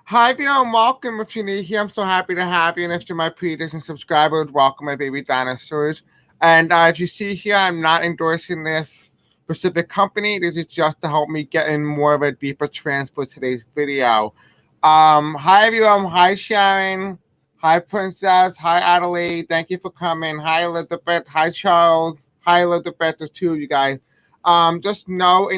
Hi, everyone. Welcome. If you're new here, I'm so happy to have you. And if you're my pre-edition subscribers, welcome, my baby dinosaurs. And if you see here, I'm not endorsing this specific company. This is just to help me get in more of a deeper trance for today's video. Hi, everyone. Hi, Sharon. Hi, Princess. Hi, Adelaide. Thank you for coming. Hi, Elizabeth. Hi, Charles. Hi, Elizabeth. There's two of you guys. Just know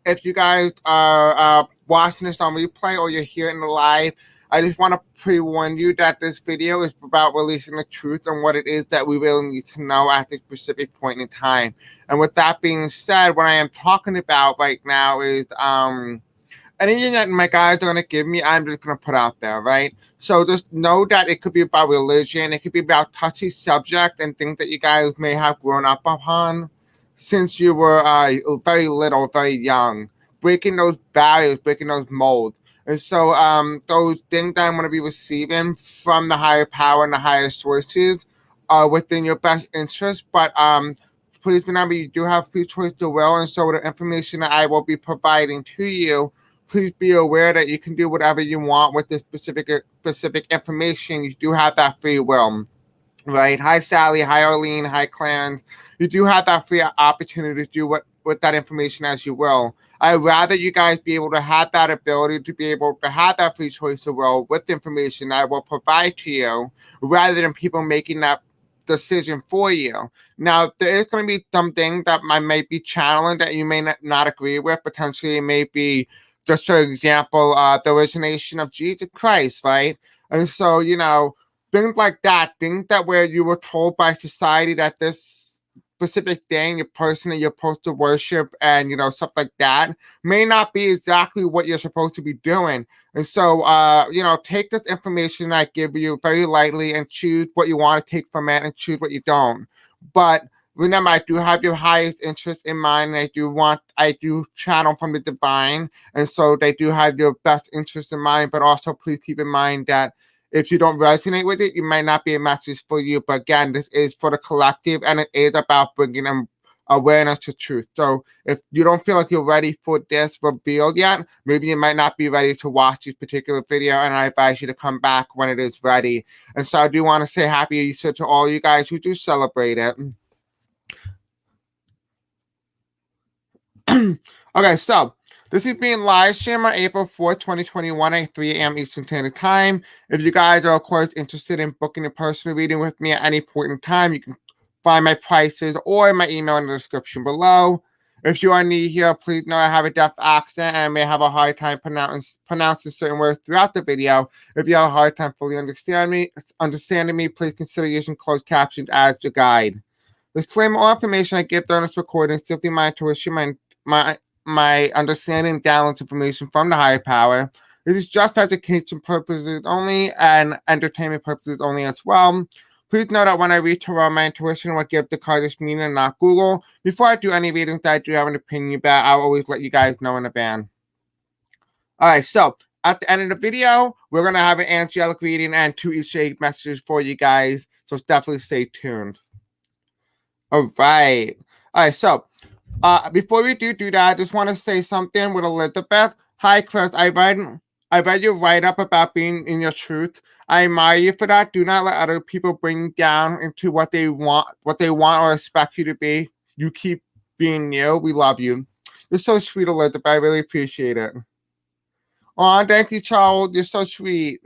if you guys are watching this on replay or you're here in the live, I just want to pre-warn you that this video is about releasing the truth on what it is that we really need to know at this specific point in time. And with that being said, what I am talking about right now is anything that my guys are going to give me, I'm just going to put out there, right? So just know that it could be about religion, it could be about touchy subjects and things that you guys may have grown up upon since you were very little, very young, breaking those barriers, breaking those molds. And so those things that I'm going to be receiving from the higher power and the higher sources are within your best interest. But please remember, you do have free choice to will. And so the information that I will be providing to you, please be aware that you can do whatever you want with this specific information. You do have that free will. Right. Hi, Sally. Hi, Arlene. Hi, Clarence. You do have that free opportunity to do what with that information as you will. I'd rather you guys be able to have that ability to be able to have that free choice of will with the information I will provide to you, rather than people making that decision for you. Now, there is going to be something that I may be channeling that you may not agree with. Potentially, it may be, just for example, the origination of Jesus Christ, right? And so, things like that, things that where you were told by society that this specific thing, your person that you're supposed to worship and, stuff like that may not be exactly what you're supposed to be doing. And so, take this information I give you very lightly and choose what you want to take from it and choose what you don't. But remember, I do have your highest interest in mind. And I do channel from the divine. And so they do have your best interest in mind. But also, please keep in mind that if you don't resonate with it, you might not be a message for you. But again, this is for the collective, and it is about bringing them awareness to truth. So if you don't feel like you're ready for this reveal yet, maybe you might not be ready to watch this particular video, and I advise you to come back when it is ready. And so I do want to say happy Easter to all you guys who do celebrate it. Okay, so this is being live streamed on April 4th, 2021 at 3 a.m. Eastern Standard Time. If you guys are, of course, interested in booking a personal reading with me at any point in time, you can find my prices or my email in the description below. If you are new here, please know I have a deaf accent and I may have a hard time pronouncing certain words throughout the video. If you have a hard time fully understanding me, please consider using closed captions as your guide. Disclaimer: all information I give during this recording is simply my intuition, my understanding, downloads information from the higher power. This is just for education purposes only and entertainment purposes only as well. Please note that when I read tarot, my intuition will give the card its meaning and not Google. Before I do any readings that I do have an opinion about, I'll always let you guys know in advance. Alright, so at the end of the video, we're going to have an angelic reading and 2 Easter egg messages for you guys, so definitely stay tuned. Alright, so before we do that, I just want to say something with Elizabeth. Hi, Chris. I read your write-up about being in your truth. I admire you for that. Do not let other people bring you down into what they want or expect you to be. You keep being you. We love you. You're so sweet, Elizabeth. I really appreciate it. Oh, thank you, Charles. You're so sweet.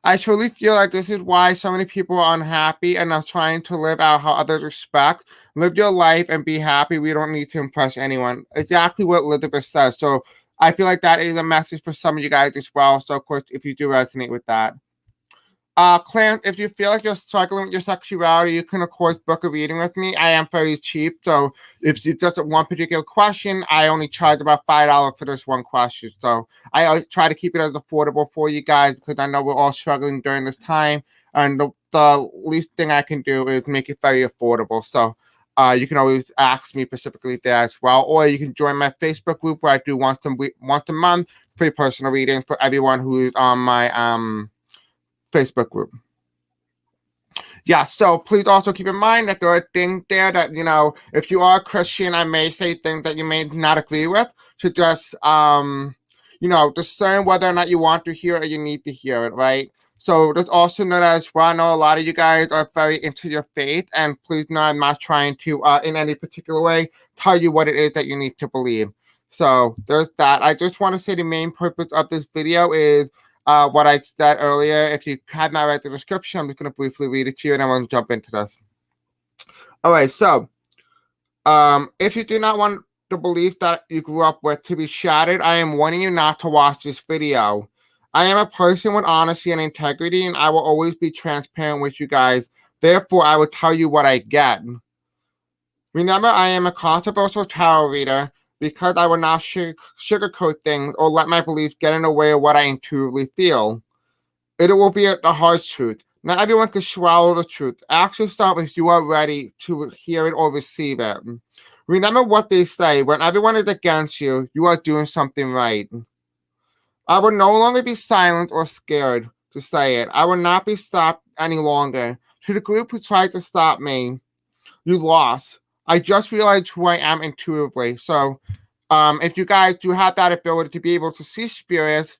I truly feel like this is why so many people are unhappy and are trying to live out how others expect. Live your life and be happy. We don't need to impress anyone. Exactly what Elizabeth says. So I feel like that is a message for some of you guys as well. So, of course, if you do resonate with that. Clarence, if you feel like you're struggling with your sexuality, you can, of course, book a reading with me. I am very cheap. So if it's just one particular question, I only charge about $5 for this one question. So I always try to keep it as affordable for you guys because I know we're all struggling during this time. And the least thing I can do is make it very affordable. So you can always ask me specifically there as well. Or you can join my Facebook group where I do once a month free personal reading for everyone who is on my Facebook group. Yeah, so please also keep in mind that there are things there that, if you are a Christian, I may say things that you may not agree with. So just, discern whether or not you want to hear it or you need to hear it, right? So there's also known as, well, I know a lot of you guys are very into your faith, and please know I'm not trying to, in any particular way, tell you what it is that you need to believe. So there's that. I just want to say the main purpose of this video is what I said earlier. If you had not read the description, I'm just going to briefly read it to you, and then we'll jump into this. All right, so if you do not want the belief that you grew up with to be shattered, I am warning you not to watch this video. I am a person with honesty and integrity, and I will always be transparent with you guys. Therefore, I will tell you what I get. Remember, I am a controversial tarot reader because I will not sugarcoat things or let my beliefs get in the way of what I intuitively feel. It will be the harsh truth. Not everyone can swallow the truth. Ask yourself if you are ready to hear it or receive it. Remember what they say: when everyone is against you, you are doing something right. I will no longer be silent or scared to say it. I will not be stopped any longer. To the group who tried to stop me, you lost. I just realized who I am intuitively. So, if you guys do have that ability to be able to see spirits,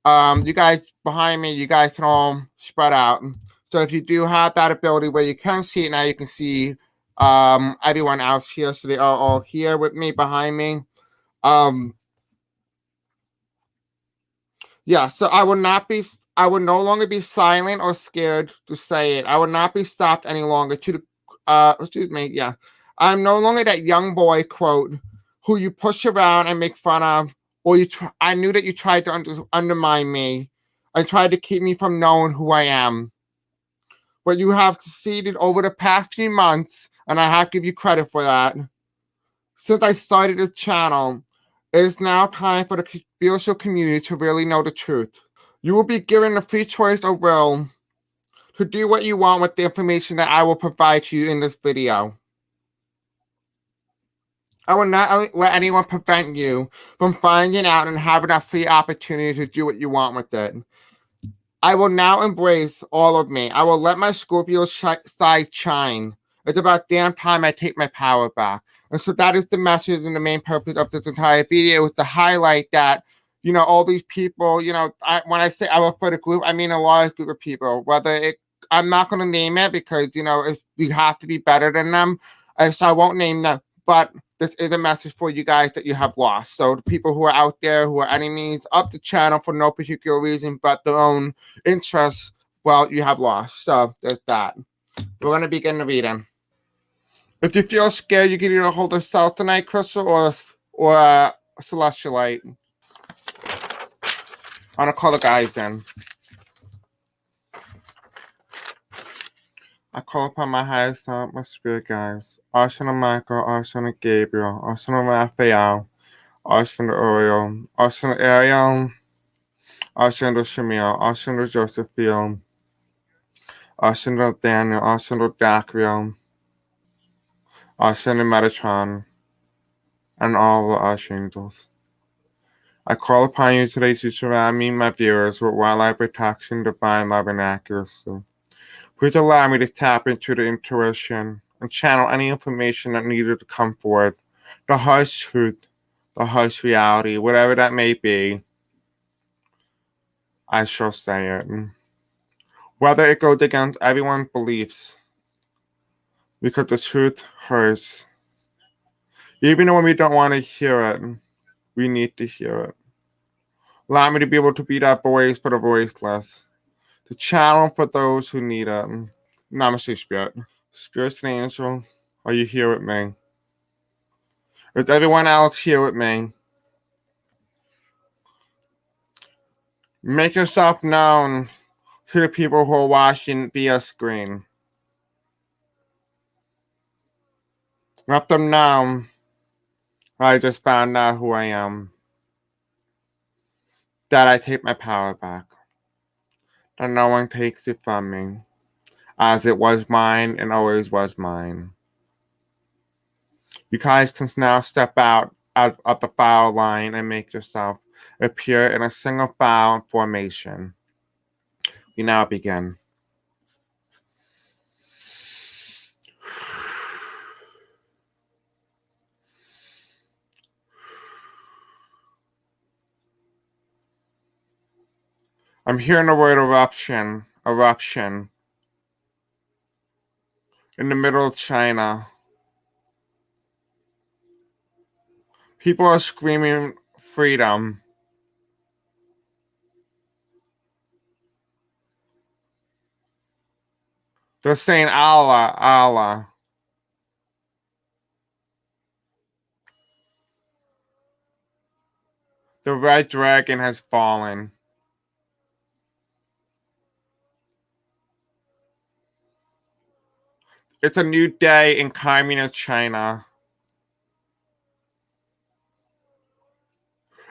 you guys behind me, you guys can all spread out. So if you do have that ability where you can see it now, you can see everyone else here. So they are all here with me behind me. Um, yeah, so I will no longer be silent or scared to say it. I will not be stopped any longer to the excuse me, yeah. I'm no longer that young boy, quote, who you push around and make fun of, or I knew that you tried to undermine me and tried to keep me from knowing who I am. But you have succeeded over the past few months, and I have to give you credit for that. Since I started the channel, it is now time for the spiritual community to really know the truth. You will be given a free choice of will to do what you want with the information that I will provide to you in this video. I will not let anyone prevent you from finding out and having a free opportunity to do what you want with it. I will now embrace all of me. I will let my Scorpio side shine. It's about damn time I take my power back. And so that is the message and the main purpose of this entire video, is to highlight that, all these people, when I say I refer to group, I mean a large group of people, I'm not going to name it because, we have to be better than them. And so I won't name them, but this is a message for you guys that you have lost. So the people who are out there who are enemies of the channel for no particular reason but their own interests, well, you have lost. So there's that. We're going to begin the reading. If you feel scared, you can either hold a Celtonite crystal or a celestialite. I'm going to call the guys in. I call upon my highest self, my spirit guides. Archangel Michael, Archangel Gabriel, Archangel Raphael, Archangel Uriel, Archangel Ariel, Archangel Shemiel, Archangel Josephiel, Archangel Daniel, Archangel Dacriel, Archangel Metatron, and all the archangels. I call upon you today to surround me and my viewers with wildlife protection, divine love, and accuracy. Please allow me to tap into the intuition and channel any information that needed to come forward, the harsh truth, the harsh reality, whatever that may be. I shall say it. Whether it goes against everyone's beliefs, because the truth hurts. Even when we don't want to hear it, we need to hear it. Allow me to be able to be that voice for the voiceless, to channel for those who need it. Namaste, Spirit. Spirit and angel, are you here with me? Is everyone else here with me? Make yourself known to the people who are watching via screen. Let them know I just found out who I am. That I take my power back. That no one takes it from me, as it was mine and always was mine. You guys can now step out of the foul line and make yourself appear in a single file formation. We now begin. I'm hearing the word eruption, eruption, in the middle of China. People are screaming freedom. They're saying Allah, Allah. The red dragon has fallen. It's a new day in communist China.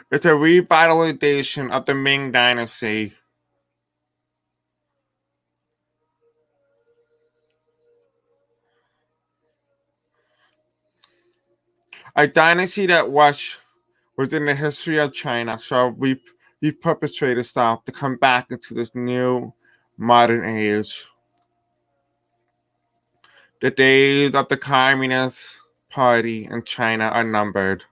It's a revitalization of the Ming Dynasty. A dynasty that was in the history of China, so we perpetrated itself to come back into this new modern age. The days of the Communist Party in China are numbered.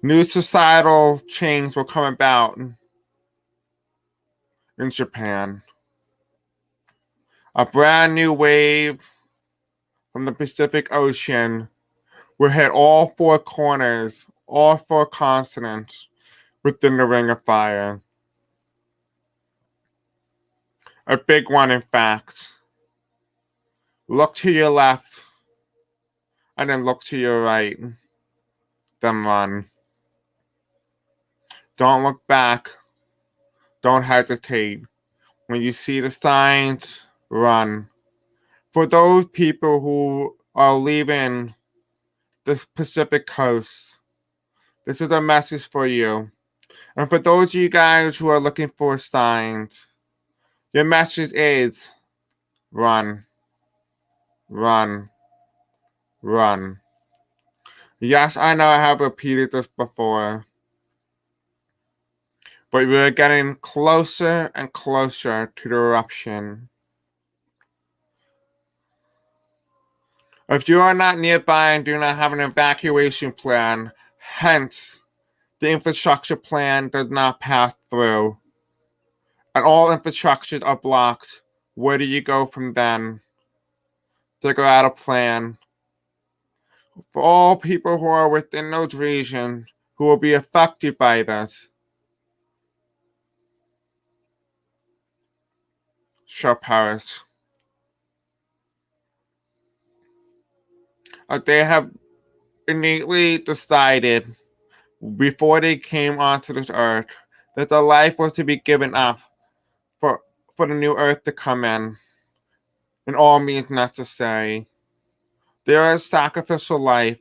New societal change will come about in Japan. A brand new wave from the Pacific Ocean will hit all four corners, all four continents within the Ring of Fire. A big one, in fact. Look to your left, and then look to your right, then run. Don't look back. Don't hesitate. When you see the signs, run. For those people who are leaving the Pacific coast, this is a message for you. And for those of you guys who are looking for signs, your message is run, run, run. Yes, I know I have repeated this before, but we're getting closer and closer to the eruption. If you are not nearby and do not have an evacuation plan, hence the infrastructure plan does not pass through, and all infrastructures are blocked, where do you go from then? Figure out a plan. For all people who are within those regions who will be affected by this, shall perish. They have innately decided before they came onto this earth that their life was to be given up for, for the new earth to come in all means necessary. There is sacrificial life,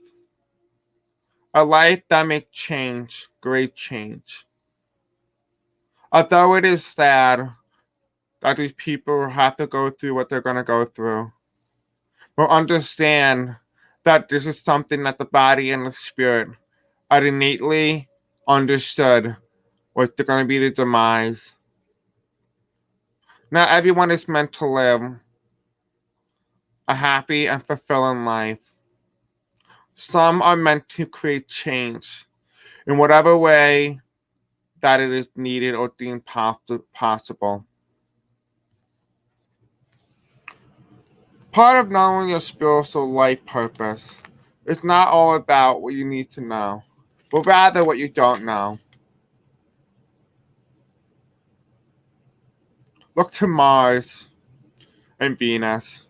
a life that makes change, great change. Although it is sad that these people have to go through what they're going to go through, but understand that this is something that the body and the spirit are innately understood was going to be the demise. Not everyone is meant to live a happy and fulfilling life. Some are meant to create change in whatever way that it is needed or deemed possible. Part of knowing your spiritual life purpose is not all about what you need to know, but rather what you don't know. Look to Mars and Venus.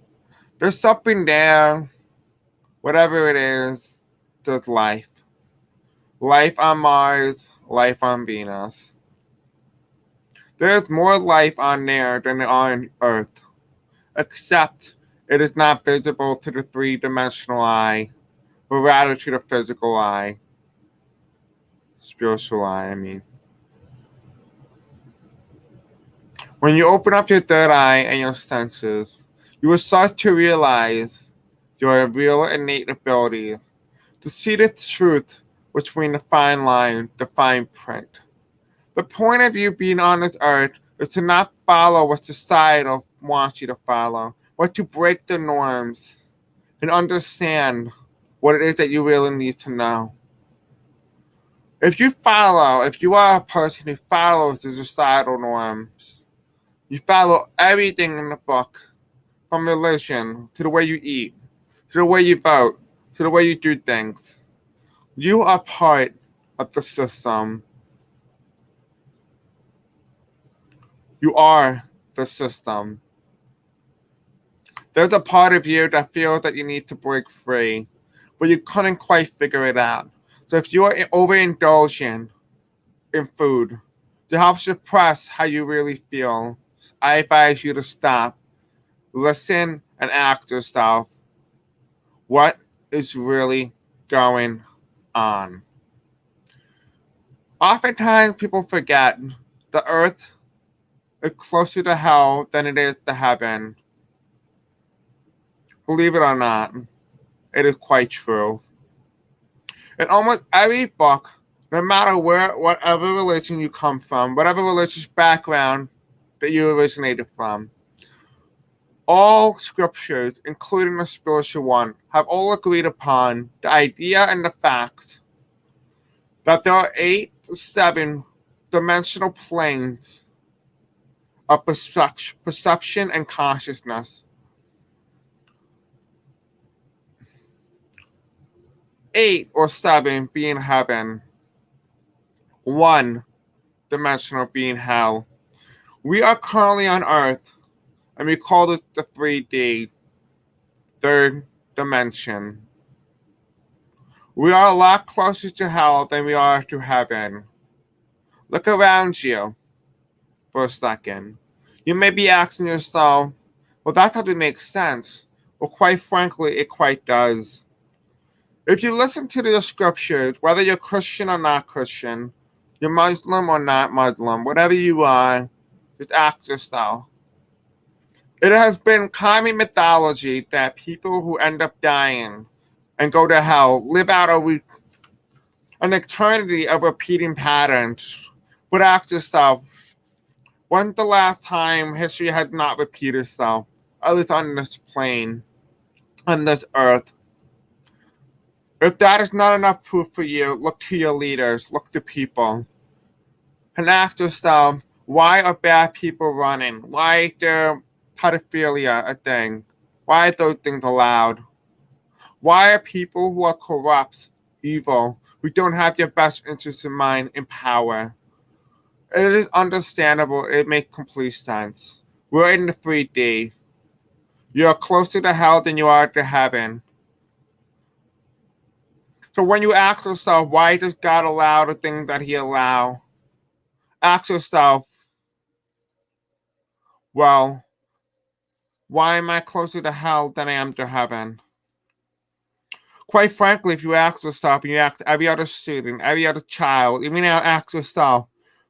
There's something there, whatever it is, there's life. Life on Mars, life on Venus. There's more life on there than on Earth, except it is not visible to the three-dimensional eye, but rather to the physical eye. Spiritual eye, I mean. When you open up your third eye and your senses, you will start to realize your real innate abilities to see the truth between the fine line, the fine print. The point of you being on this earth is to not follow what society wants you to follow, but to break the norms and understand what it is that you really need to know. If you are a person who follows the societal norms, you follow everything in the book, from religion to the way you eat, to the way you vote, to the way you do things. You are part of the system. You are the system. There's a part of you that feels that you need to break free, but you couldn't quite figure it out. So if you are overindulgent in food to help suppress how you really feel, I advise you to stop, listen, and ask yourself, what is really going on? Oftentimes, people forget the earth is closer to hell than it is to heaven. Believe it or not, it is quite true. In almost every book, no matter whatever religion you come from, whatever religious background that you originated from, all scriptures, including the spiritual one, have all agreed upon the idea and the fact that there are 8 to 7 dimensional planes of perception and consciousness. 8 or 7 being heaven, 1 dimensional being hell. We are currently on Earth, and we call it the 3D, third dimension. We are a lot closer to hell than we are to heaven. Look around you for a second. You may be asking yourself, well, that doesn't make sense. Well, quite frankly, it quite does. If you listen to the scriptures, whether you're Christian or not Christian, you're Muslim or not Muslim, whatever you are, just ask yourself. It has been common mythology that people who end up dying and go to hell live out an eternity of repeating patterns. But ask yourself, when's the last time history had not repeated itself, at least on this plane, on this earth? If that is not enough proof for you, look to your leaders, look to people, and ask yourself, why are bad people running? Why is there pedophilia a thing? Why are those things allowed? Why are people who are corrupt, evil, who don't have your best interests in mind in power? It is understandable. It makes complete sense. We're in the 3D. You're closer to hell than you are to heaven. So when you ask yourself, why does God allow the things that he allow? Ask yourself, well, why am I closer to hell than I am to heaven? Quite frankly, if you ask yourself, and you ask every other student, every other child, even now ask yourself,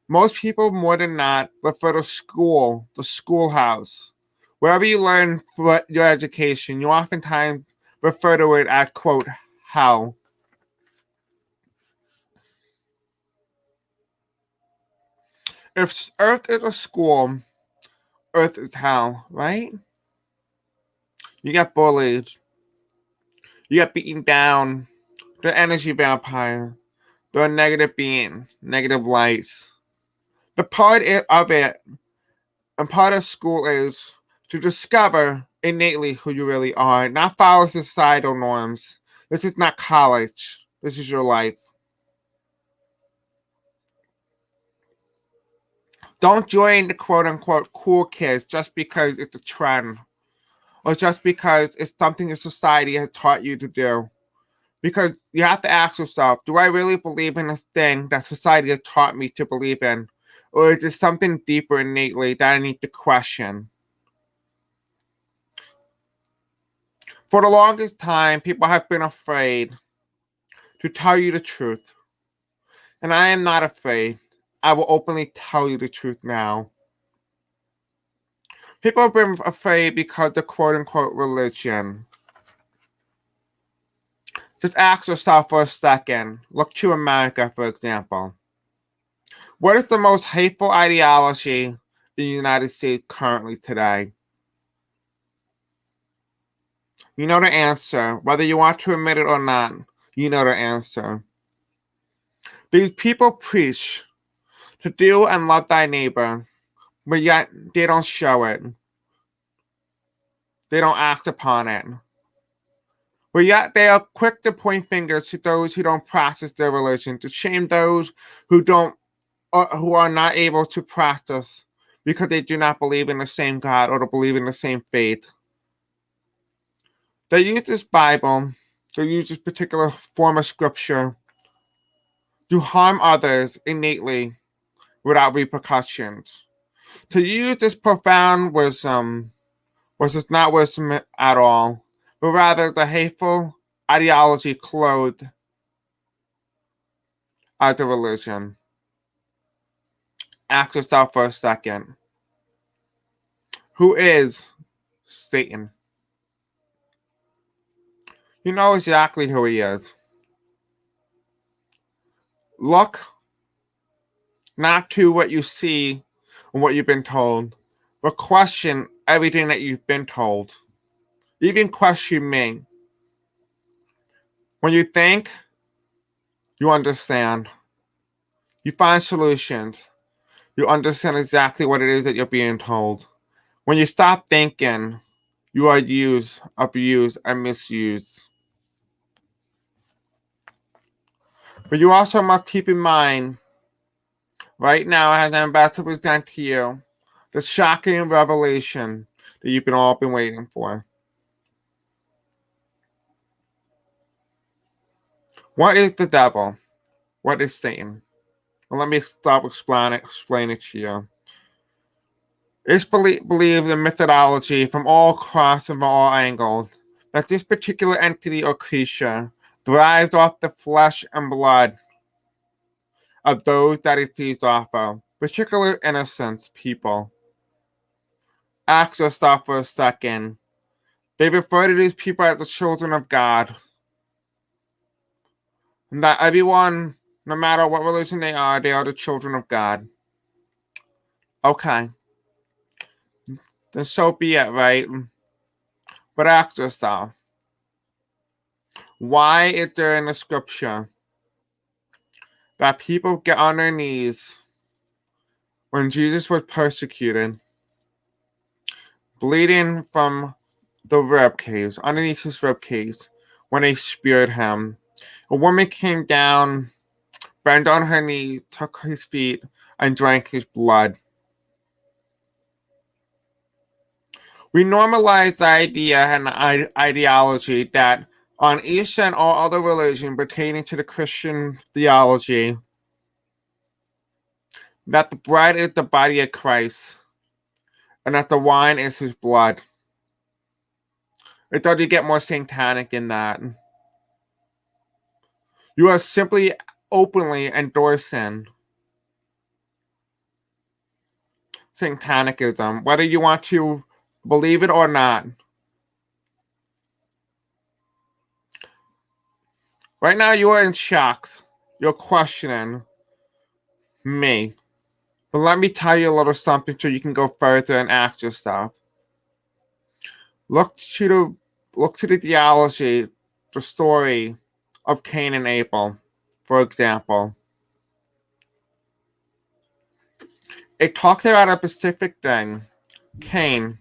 most people more than not refer to school, the schoolhouse. Wherever you learn for your education, you oftentimes refer to it as, quote, hell. If Earth is a school, Earth is hell, right? You get bullied. You get beaten down. The energy vampire. The negative being. Negative lights. The part of it, and part of school is to discover innately who you really are, not follow societal norms. This is not college. This is your life. Don't join the quote unquote cool kids just because it's a trend or just because it's something that society has taught you to do. Because you have to ask yourself, do I really believe in this thing that society has taught me to believe in? Or is there something deeper innately that I need to question? For the longest time, people have been afraid to tell you the truth. And I am not afraid. I will openly tell you the truth now. People have been afraid because of quote unquote religion. Just ask yourself for a second. Look to America, for example. What is the most hateful ideology in the United States currently today? You know the answer. Whether you want to admit it or not, you know the answer. These people preach to do and love thy neighbor, but yet they don't show it. They don't act upon it. But yet they are quick to point fingers to those who don't practice their religion, to shame those who don't, who are not able to practice because they do not believe in the same God or to believe in the same faith. They use this Bible, they use this particular form of scripture to harm others innately without repercussions. To use this profound wisdom, which is not wisdom at all, but rather the hateful ideology clothed as a religion. Ask yourself for a second. Who is Satan? You know exactly who he is. Look not to what you see and what you've been told, but question everything that you've been told. Even question me. When you think, you understand. You find solutions. You understand exactly what it is that you're being told. When you stop thinking, you are used, abused, and misused. But you also must keep in mind, right now, as I'm about to present to you, the shocking revelation that you've all been waiting for. What is the devil? What is Satan? Well, let me stop explain it to you. It's believed in methodology from all across and from all angles that this particular entity or creature thrives off the flesh and blood of those that it feeds off of, particularly innocent people. Ask yourself for a second. They refer to these people as the children of God. And that everyone, no matter what religion they are the children of God. Okay. Then so be it, right? But ask yourself, why is there in the scripture that people get on their knees when Jesus was persecuted, bleeding from the rib cage, underneath his rib cage, when they speared him? A woman came down, bent on her knee, took his feet, and drank his blood. We normalize the idea and ideology that on each and all other religion pertaining to the Christian theology, that the bread is the body of Christ and that the wine is his blood. It doesn't get more satanic in that. You are simply openly endorsing satanicism, whether you want to believe it or not. Right now, you are in shock. You're questioning me. But let me tell you a little something so you can go further and ask yourself. Look to the theology, the story of Cain and Abel, for example. It talks about a specific thing. Cain,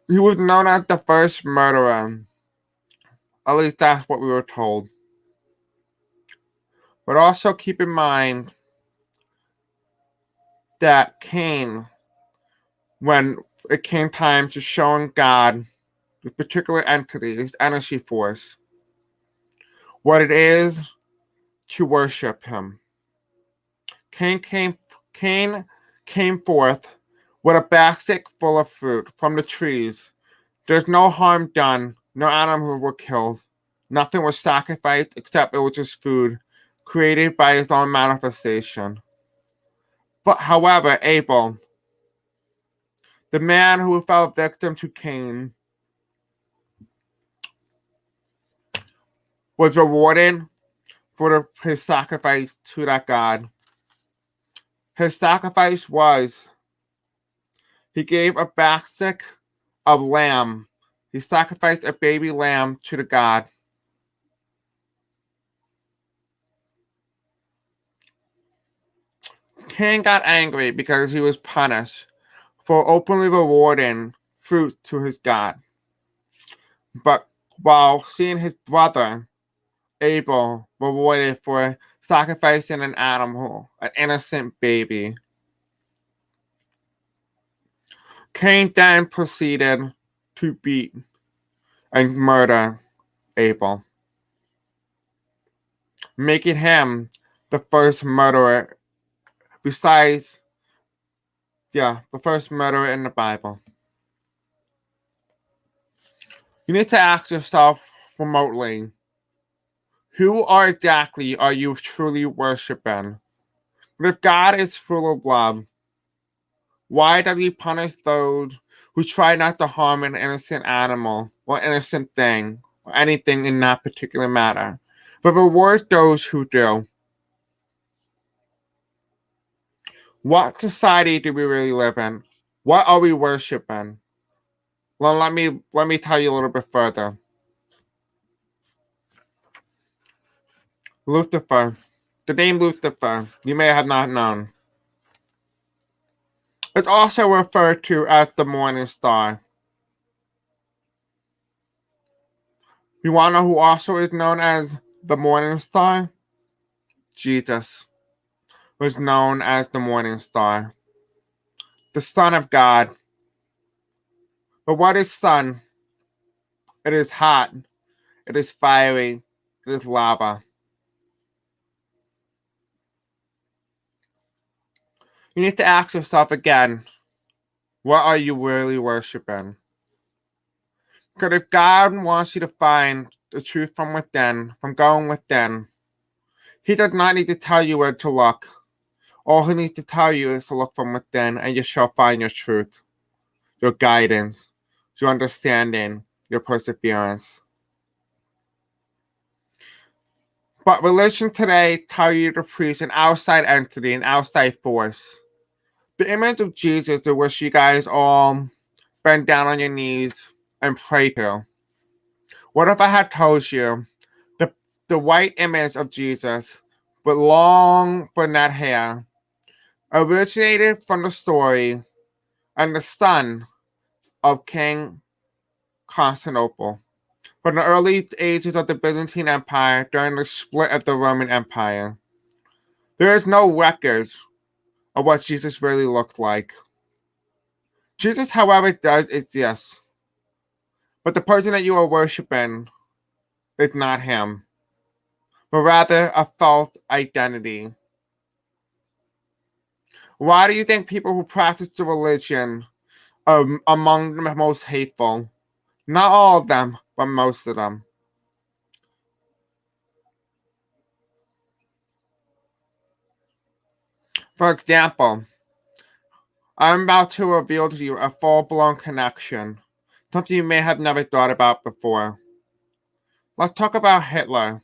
he was known as the first murderer. At least that's what we were told. But also keep in mind that Cain, when it came time to showing God this particular entity, this energy force, what it is to worship him. Cain came forth with a basket full of fruit from the trees. There's no harm done, no animals were killed, nothing was sacrificed except it was just food, created by his own manifestation. But however, Abel, the man who fell victim to Cain, was rewarded for his sacrifice to that God. His sacrifice was he gave a basket of lamb He sacrificed a baby lamb to the god. Cain got angry because he was punished for openly rewarding fruit to his god. But while seeing his brother Abel rewarded for sacrificing an animal, an innocent baby, Cain then proceeded to beat and murder Abel, making him the first murderer besides, the first murderer in the Bible. You need to ask yourself remotely, who exactly are you truly worshiping? But if God is full of love, why does he punish those who try not to harm an innocent animal or innocent thing or anything in that particular matter, but rewards those who do? What society do we really live in? What are we worshiping? Well, let me tell you a little bit further. Lucifer. The name Lucifer, you may have not known. It's also referred to as the morning star. You want to know who also is known as the morning star? Jesus was known as the morning star, the Son of God. But what is sun? It is hot, it is fiery, it is lava. You need to ask yourself again, what are you really worshiping? Because if God wants you to find the truth from within, from going within, he does not need to tell you where to look. All he needs to tell you is to look from within, and you shall find your truth, your guidance, your understanding, your perseverance. But religion today tells you to preach an outside entity, an outside force. The image of Jesus to which you guys all bend down on your knees and pray to. What if I had told you the white image of Jesus with long brunette hair originated from the story and the son of King Constantinople from the early ages of the Byzantine Empire during the split of the Roman Empire? There is no record of what Jesus really looked like. Jesus, however, does exist, but the person that you are worshiping is not him, but rather a false identity. Why do you think people who practice the religion are among the most hateful? Not all of them, but most of them. For example, I'm about to reveal to you a full-blown connection, something you may have never thought about before. Let's talk about Hitler,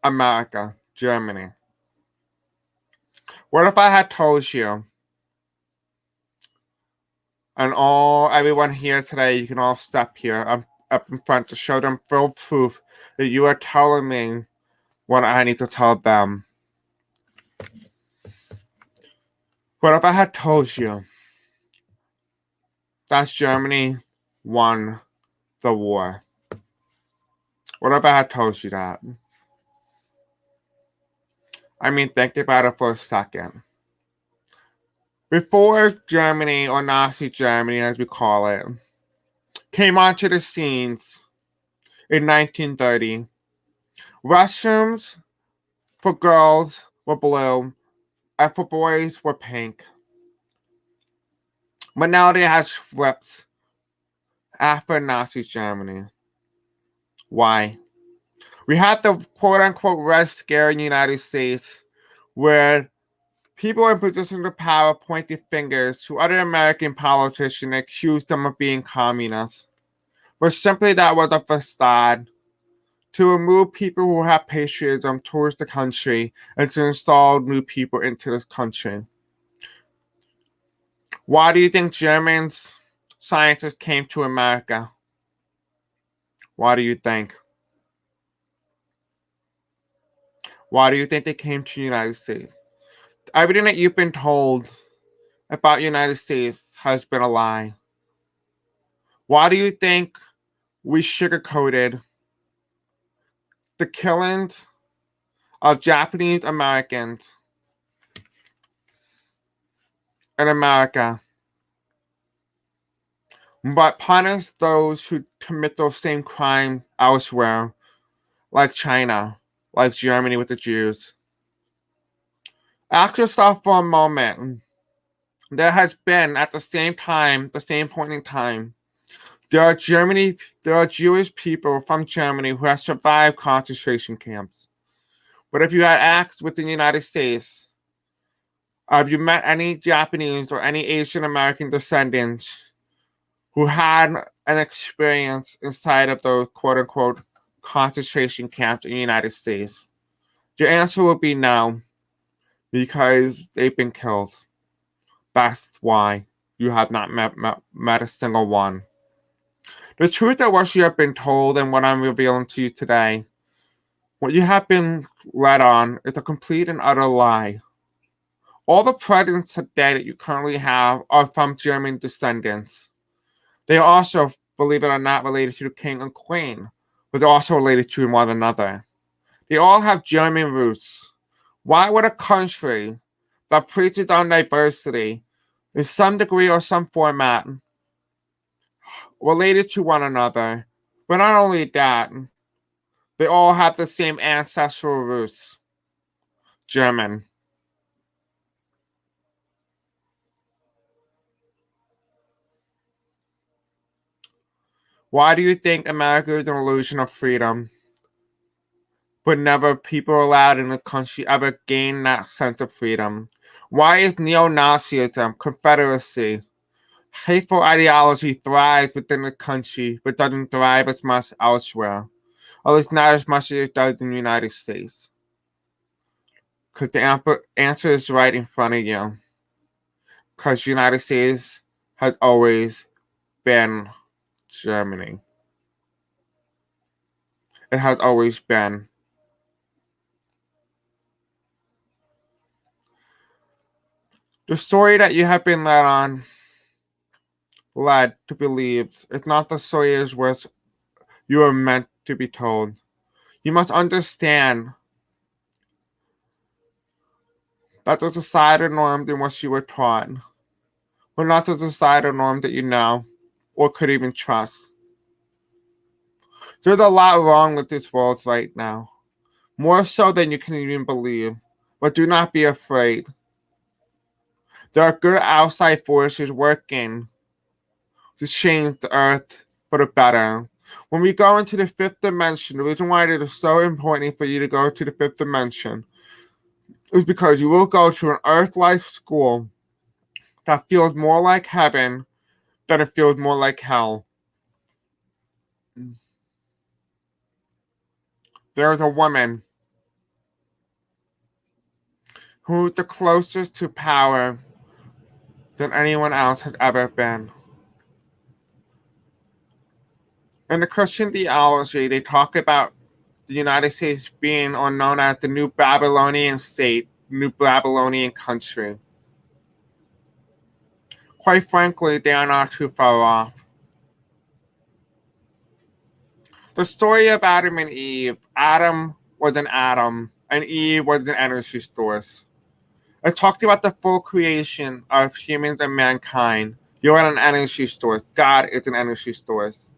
America, Germany. What if I had told you, and everyone here today, you can all step here up in front to show them full proof that you are telling me what I need to tell them. What if I had told you that Germany won the war? What if I had told you that? I mean, think about it for a second. Before Germany, or Nazi Germany as we call it, came onto the scenes in 1930, restrooms for girls were blue and for boys were pink. But now it has flipped after Nazi Germany. Why? We had the quote-unquote Red Scare in the United States, where people in positions of power pointed fingers to other American politicians and accused them of being communists. But simply that was a facade to remove people who have patriotism towards the country and to install new people into this country. Why do you think Germans scientists came to America? Why do you think? Why do you think they came to the United States? Everything that you've been told about the United States has been a lie. Why do you think we sugarcoated the killings of Japanese Americans in America, but punish those who commit those same crimes elsewhere, like China, like Germany with the Jews? Ask yourself for a moment. There has been, at the same time, the same point in time, there are Jewish people from Germany who have survived concentration camps. But if you had asked within the United States, have you met any Japanese or any Asian American descendants who had an experience inside of those quote unquote concentration camps in the United States? Your answer would be no, because they've been killed. That's why you have not met a single one. The truth of what you have been told and what I'm revealing to you today, what you have been led on, is a complete and utter lie. All the presidents today that you currently have are from German descendants. They are also, believe it or not, related to the king and queen, but they're also related to one another. They all have German roots. Why would a country that preaches on diversity in some degree or some format related to one another, but not only that, they all have the same ancestral roots, German? Why do you think America is an illusion of freedom, but never people allowed in the country ever gain that sense of freedom? Why is neo-Nazism, Confederacy, hateful ideology thrives within the country, but doesn't thrive as much elsewhere? Or at least not as much as it does in the United States? Because the answer is right in front of you. Because the United States has always been Germany. It has always been. The story that you have been led to believe is not the story as which you are meant to be told. You must understand that the societal norms in which you were taught were not the societal norms that you know or could even trust. There's a lot wrong with this world right now, more so than you can even believe. But do not be afraid. There are good outside forces working to change the earth for the better. When we go into the fifth dimension, the reason why it is so important for you to go to the fifth dimension is because you will go to an earth life school that feels more like heaven than it feels more like hell. There is a woman who is the closest to power than anyone else has ever been. In the Christian theology, they talk about the United States being or known as the new Babylonian state, new Babylonian country. Quite frankly, they are not too far off. The story of Adam and Eve, Adam was an atom, and Eve was an energy source. It talked about the full creation of humans and mankind. You're an energy source. God is an energy source.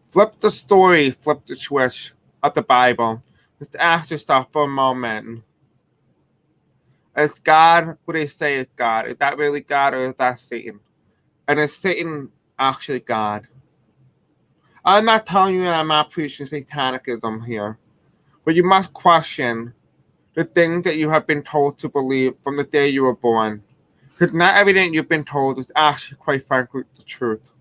Flip the story, flip the switch of the Bible. Just ask yourself for a moment. Is God who they say is God? Is that really God or is that Satan? And is Satan actually God? I'm not telling you that I'm not preaching satanicism here, but you must question the things that you have been told to believe from the day you were born. Because not everything you've been told is actually, quite frankly, the truth.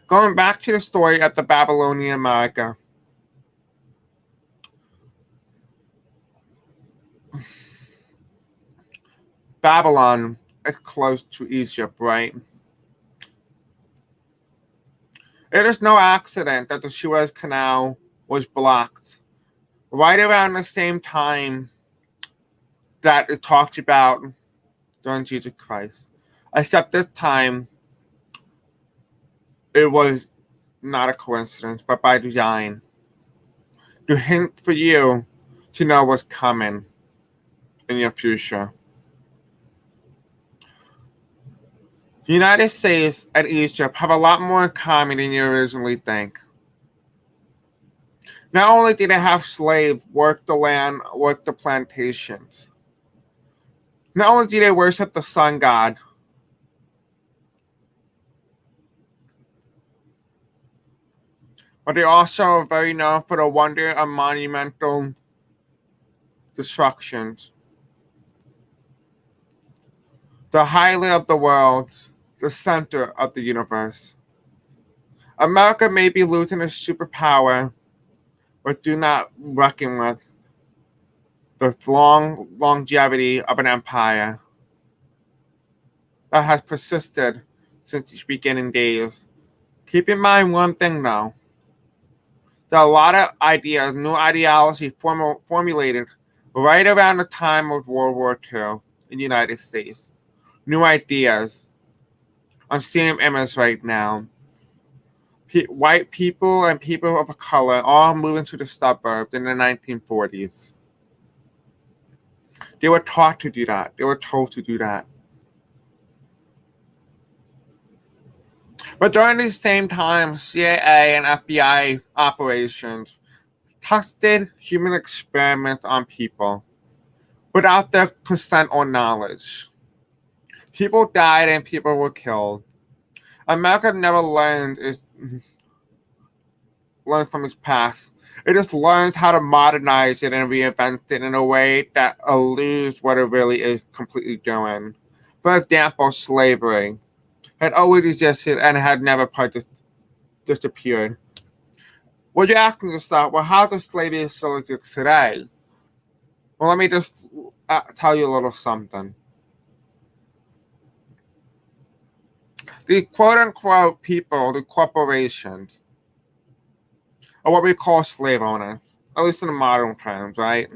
Going back to the story of the Babylonian America. Babylon is close to Egypt, right? It is no accident that the Suez Canal was blocked right around the same time that it talked about during Jesus Christ. Except this time, it was not a coincidence, but by design. To hint for you to know what's coming in your future. The United States and Egypt have a lot more in common than you originally think. Not only did they have slaves work the land, work the plantations, not only did they worship the sun god, but they also are very known for the wonder of monumental destructions. The highlight of the world, the center of the universe. America may be losing its superpower, but do not reckon with the long longevity of an empire that has persisted since its beginning days. Keep in mind one thing though. There are a lot of ideas, new ideology formulated right around the time of World War II in the United States. New ideas. I'm seeing images right now. White people and people of color all moving to the suburbs in the 1940s. They were taught to do that. They were told to do that. But during the same time, CIA and FBI operations tested human experiments on people without their consent or knowledge. People died and people were killed. America never learned from its past. It just learns how to modernize it and reinvent it in a way that eludes what it really is completely doing. For example, slavery had always existed and had never disappeared. Well, you're asking yourself, well, how does slavery still exist today? Well, let me just tell you a little something. The quote-unquote people, the corporations, are what we call slave owners, at least in the modern terms, right?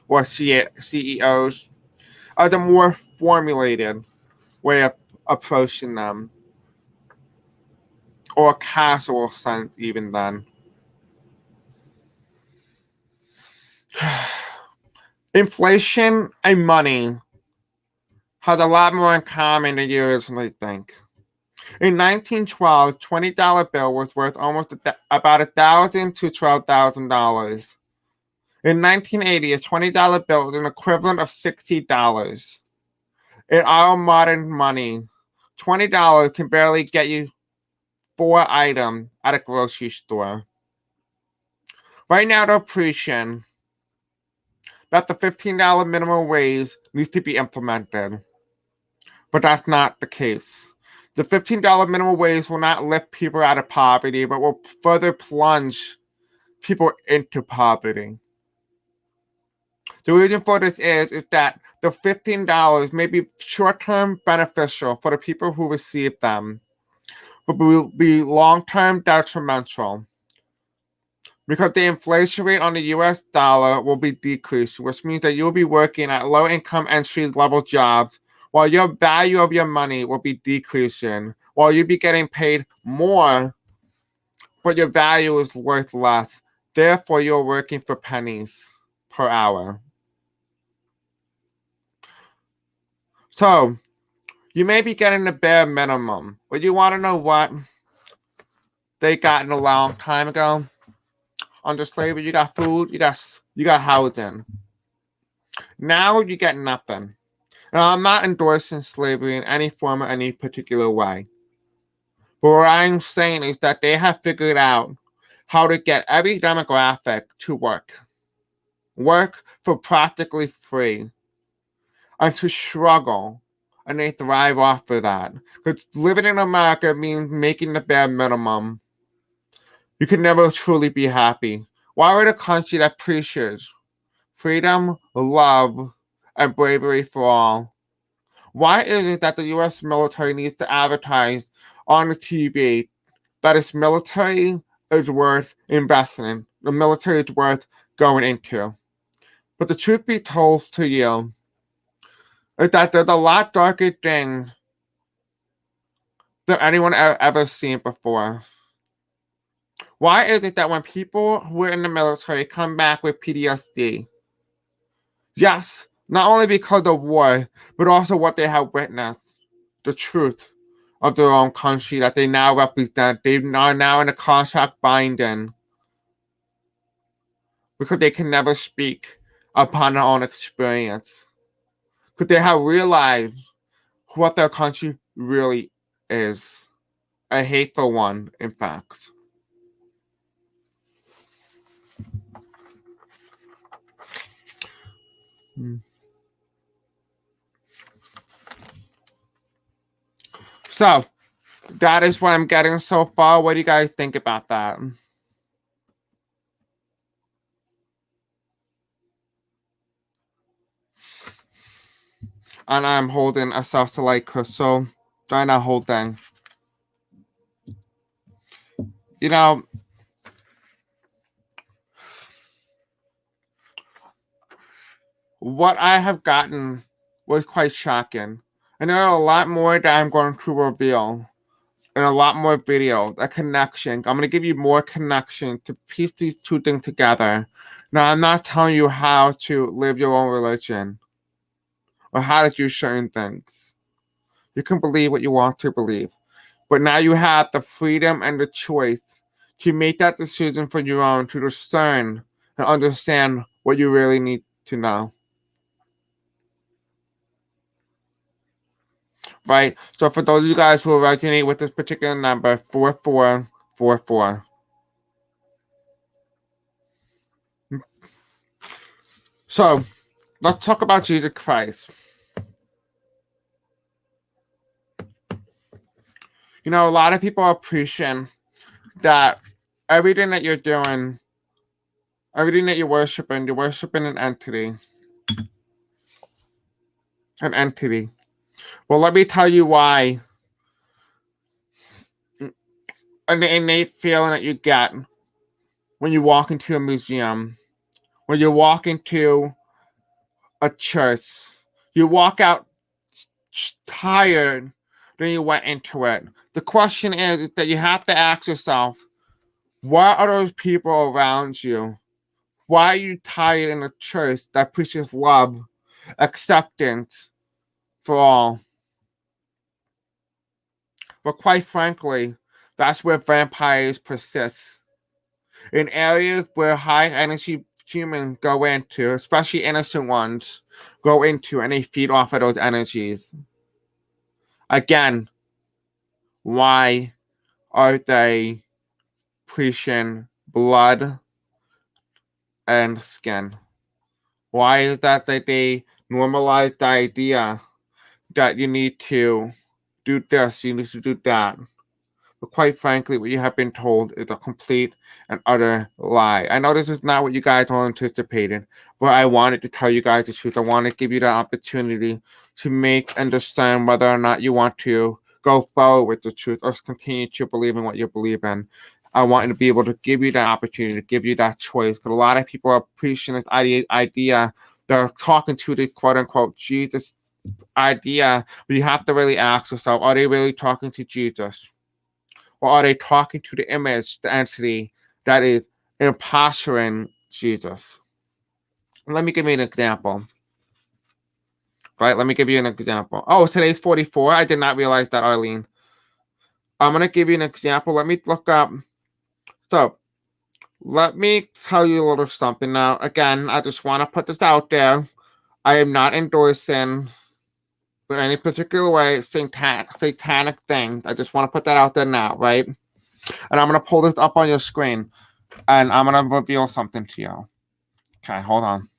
Or CEOs, are the more formulated way of approaching them, or a casual sense even then. Inflation and money has a lot more in common than you originally think. In 1912, $20 bill was worth almost about $1,000 to $12,000. In 1980, a $20 bill is an equivalent of $60. In our modern money, $20 can barely get you 4 items at a grocery store. Right now, they're preaching that the $15 minimum wage needs to be implemented, but that's not the case. The $15 minimum wage will not lift people out of poverty, but will further plunge people into poverty. The reason for this is that the $15 may be short-term beneficial for the people who receive them, but will be long-term detrimental because the inflation rate on the US dollar will be decreased, which means that you'll be working at low-income entry-level jobs while your value of your money will be decreasing, while you'll be getting paid more, but your value is worth less. Therefore, you're working for pennies per hour. So, you may be getting the bare minimum, but you want to know what they got in a long time ago? Under slavery, you got food, you got housing. Now you get nothing. Now, I'm not endorsing slavery in any form or any particular way. But what I'm saying is that they have figured out how to get every demographic to work for practically free, and to struggle, and they thrive off of that. Because living in America means making the bare minimum. You can never truly be happy. Why would a country that preaches freedom, love, and bravery for all? Why is it that the US military needs to advertise on the TV that this military is worth investing in. The military is worth going into. But the truth be told to you is that there's a lot darker things than anyone ever seen before. Why is it that when people who are in the military come back with PTSD, yes, not only because of war, but also what they have witnessed, the truth of their own country that they now represent, they are now in a contract binding because they can never speak upon their own experience. Because they have realized what their country really is. A hateful one, in fact. So, that is what I'm getting so far. What do you guys think about that? And I'm holding a self-light crystal during that whole thing. You know, what I have gotten was quite shocking. And there are a lot more that I'm going to reveal and a lot more videos, a connection. I'm going to give you more connection to piece these two things together. Now, I'm not telling you how to live your own religion or how to do certain things. You can believe what you want to believe. But now you have the freedom and the choice to make that decision for your own, to discern and understand what you really need to know. Right? So for those of you guys who resonate with this particular number, 4444. So let's talk about Jesus Christ. You know, a lot of people are preaching that everything that you're doing, everything that you're worshiping an entity. An entity. Well, let me tell you why. An innate feeling that you get when you walk into a museum, when you walk into a church, you walk out tired than you went into it. The question is that you have to ask yourself, why are those people around you? Why are you tired in a church that preaches love, acceptance for all? But quite frankly, that's where vampires persist. In areas where high energy humans go into, especially innocent ones, go into and they feed off of those energies. Again, why are they preaching blood and skin? Why is that they normalize the idea that you need to do this, you need to do that? But quite frankly, what you have been told is a complete and utter lie. I know this is not what you guys all anticipated, but I wanted to tell you guys the truth. I want to give you the opportunity to make understand whether or not you want to go forward with the truth or continue to believe in what you believe in. I want to be able to give you that opportunity, to give you that choice. Because a lot of people are preaching this idea. They're talking to the quote unquote Jesus idea, but you have to really ask yourself, are they really talking to Jesus? Or are they talking to the image, the entity that is impostoring Jesus? Let me give you an example. Right? Let me give you an example. Oh, today's 44. I did not realize that, Arlene. I'm going to give you an example. Let me look up. So, let me tell you a little something. Now, again, I just want to put this out there. I am not endorsing in any particular way satanic things. I just want to put that out there now, right? And I'm going to pull this up on your screen. And I'm going to reveal something to you. Okay, hold on.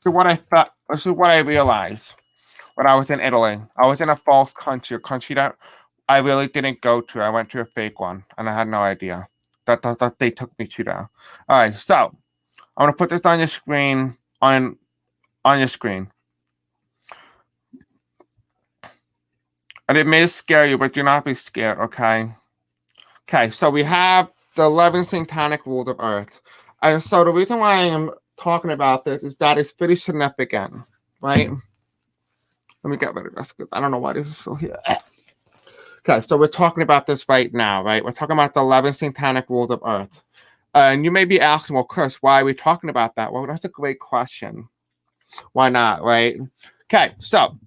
So this is what I realized when I was in Italy. I was in a false country, a country that I really didn't go to. I went to a fake one, and I had no idea that they took me to there. All right, so I'm going to put this on your screen. on your screen. And it may scare you, but do not be scared, okay? Okay, so we have the 11 satanic rules of Earth. And so the reason why I am talking about this is that it's pretty significant, right? Let me get rid of this because I don't know why this is still here. Okay, so we're talking about this right now, right? We're talking about the 11 satanic rules of Earth. And you may be asking, well, Chris, why are we talking about that? Well, that's a great question. Why not, right? Okay, so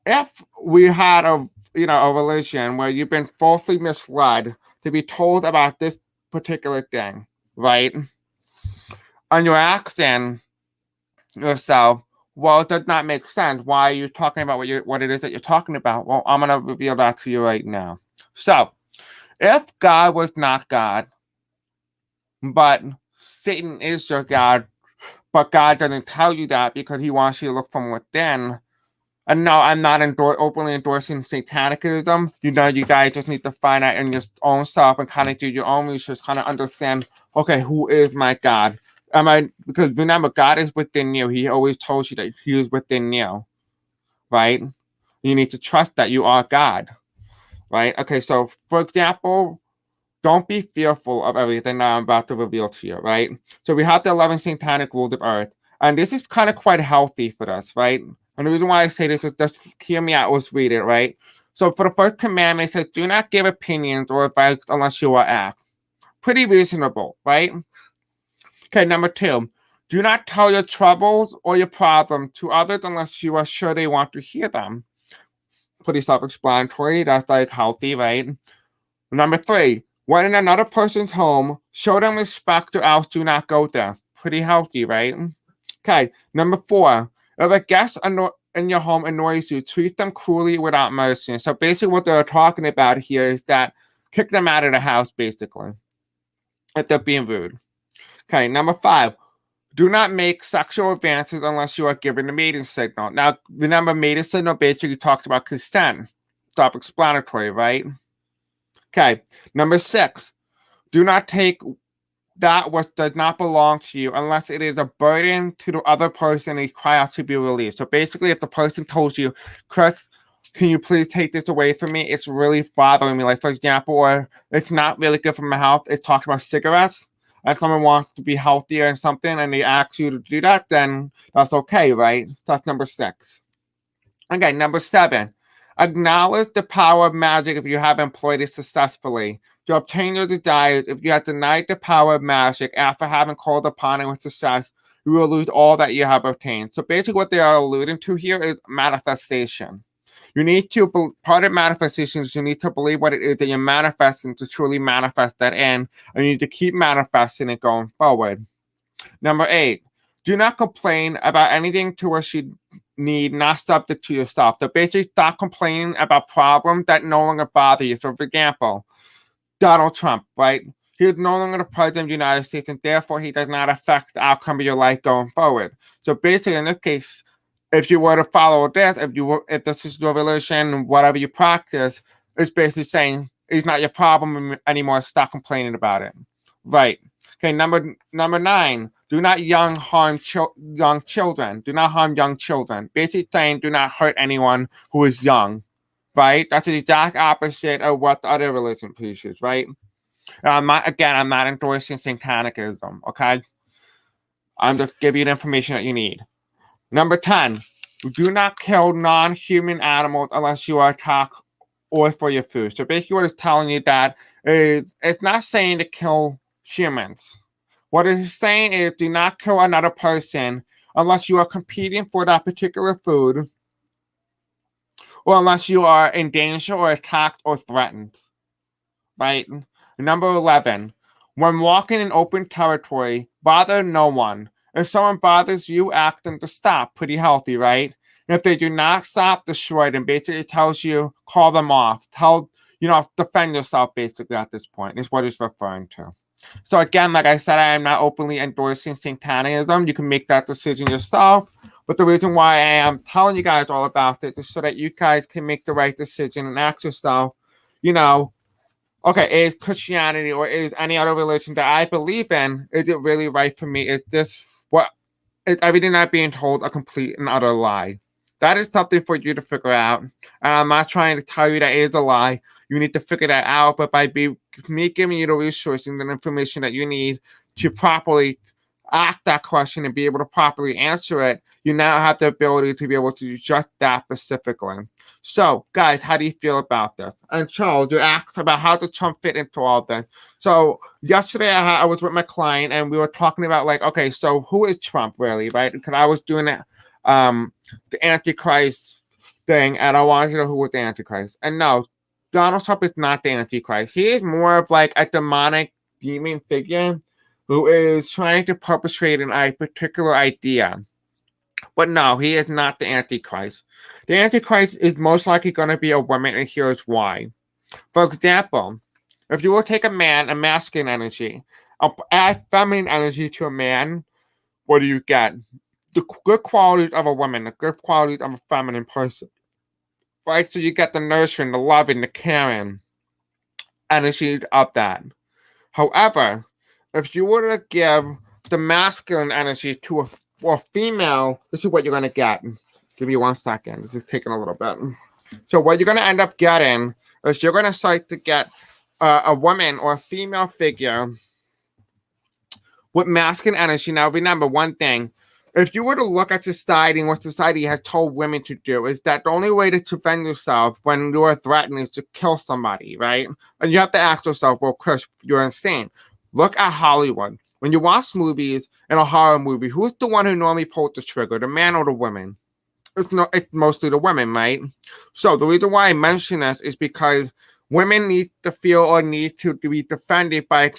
if we had a religion where you've been falsely misled to be told about this particular thing, right? And you're asking yourself, well, it does not make sense. Why are you talking about what it is that you're talking about? Well, I'm gonna reveal that to you right now. So, if God was not God, but Satan is your God, but God doesn't tell you that because he wants you to look from within. And no, I'm not openly endorsing satanicism. You guys just need to find out in your own self and kind of do your own research, kind of understand, okay, who is my God? Because remember, God is within you. He always told you that he is within you, right? You need to trust that you are God, right? Okay, so for example, don't be fearful of everything that I'm about to reveal to you, right? So we have the 11 satanic rules of Earth, and this is kind of quite healthy for us, right? And the reason why I say this is just hear me out, let's read it, right? So for the first commandment, it says, do not give opinions or advice unless you are asked. Pretty reasonable, right? Okay, number 2, do not tell your troubles or your problems to others unless you are sure they want to hear them. Pretty self-explanatory, that's like healthy, right? Number 3, when in another person's home, show them respect or else do not go there. Pretty healthy, right? Okay, number 4, if a guest in your home annoys you, treat them cruelly without mercy. So basically what they're talking about here is that kick them out of the house, basically, if they're being rude. Okay, number 5, do not make sexual advances unless you are given the mating signal. Now, remember, mating signal basically talked about consent. Self-explanatory, right? Okay, number 6, do not take that which does not belong to you unless it is a burden to the other person and requires to be released. So basically, if the person told you, Chris, can you please take this away from me? It's really bothering me. Like, for example, or it's not really good for my health. It's talking about cigarettes, and someone wants to be healthier and something, and they ask you to do that, then that's okay, right? That's number 6. Okay, number 7. Acknowledge the power of magic if you have employed it successfully. To obtain your desires, if you have denied the power of magic after having called upon it with success, you will lose all that you have obtained. So basically what they are alluding to here is manifestation. You need to, part of manifestation is you need to believe what it is that you're manifesting to truly manifest that in, and you need to keep manifesting it going forward. Number 8, do not complain about anything to which you need not subject to yourself. So basically stop complaining about problems that no longer bother you. So for example, Donald Trump, right? He is no longer the president of the United States, and therefore he does not affect the outcome of your life going forward. So basically, in this case, if you were to follow this, if this is your religion, whatever you practice, it's basically saying it's not your problem anymore. Stop complaining about it, right? Okay, number 9. Do not harm young children. Do not harm young children. Basically saying do not hurt anyone who is young, right? That's the exact opposite of what the other religion preaches, right? I'm not endorsing satanicism, okay? I'm just giving you the information that you need. Number 10, do not kill non-human animals unless you are attacked or for your food. So basically what it's telling you that is, it's not saying to kill humans. What it's saying is do not kill another person unless you are competing for that particular food or unless you are in danger or attacked or threatened, right? Number 11, when walking in open territory, bother no one. If someone bothers you, ask them to stop. Pretty healthy, right? And if they do not stop, destroy them. Basically, it tells you, call them off. Defend yourself, basically, at this point, is what it's referring to. So again, like I said, I am not openly endorsing satanism. You can make that decision yourself. But the reason why I am telling you guys all about it is so that you guys can make the right decision and ask yourself, okay, is Christianity or is any other religion that I believe in, is it really right for me? Is is everything I'm being told a complete and utter lie? That is something for you to figure out. And I'm not trying to tell you that it is a lie. You need to figure that out. But by me giving you the resources and the information that you need to properly ask that question and be able to properly answer it, you now have the ability to be able to do just that specifically. So, guys, how do you feel about this? And Charles, you asked about how does Trump fit into all this. So yesterday I was with my client and we were talking about like, okay, so who is Trump really, right? Because I was doing it, the Antichrist thing, and I wanted to know who was the Antichrist. And no, Donald Trump is not the Antichrist. He is more of like a demonic demon figure who is trying to perpetrate a particular idea. But no, he is not the Antichrist. The Antichrist is most likely going to be a woman, and here's why. For example, if you will take a man, a masculine energy, add feminine energy to a man, what do you get? The good qualities of a woman, the good qualities of a feminine person. Right? So you get the nurturing, the loving, the caring energy of that. However, if you were to give the masculine energy to a female, this is what you're going to get. Give me 1 second. This is taking a little bit. So what you're going to end up getting is you're going to start to get a woman or a female figure with masculine energy. Now, remember one thing. If you were to look at society and what society has told women to do is that the only way to defend yourself when you are threatened is to kill somebody, right? And you have to ask yourself, well, Chris, you're insane. Look at Hollywood. When you watch movies in a horror movie, who's the one who normally pulls the trigger, the man or the woman? It's mostly the women, right? So the reason why I mention this is because women need to feel or need to be defended by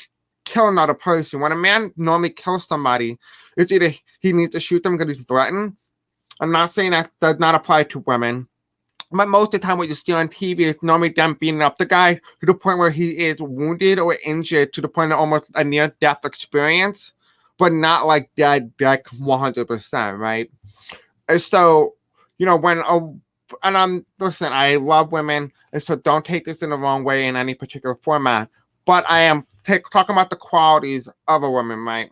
kill another person. When a man normally kills somebody, it's either he needs to shoot them because he's threatened. I'm not saying that does not apply to women, but most of the time what you see on TV is normally them beating up the guy to the point where he is wounded or injured to the point of almost a near-death experience, but not like dead 100%, right? And so, listen, I love women, and so don't take this in the wrong way in any particular format. But I am talking about the qualities of a woman, right?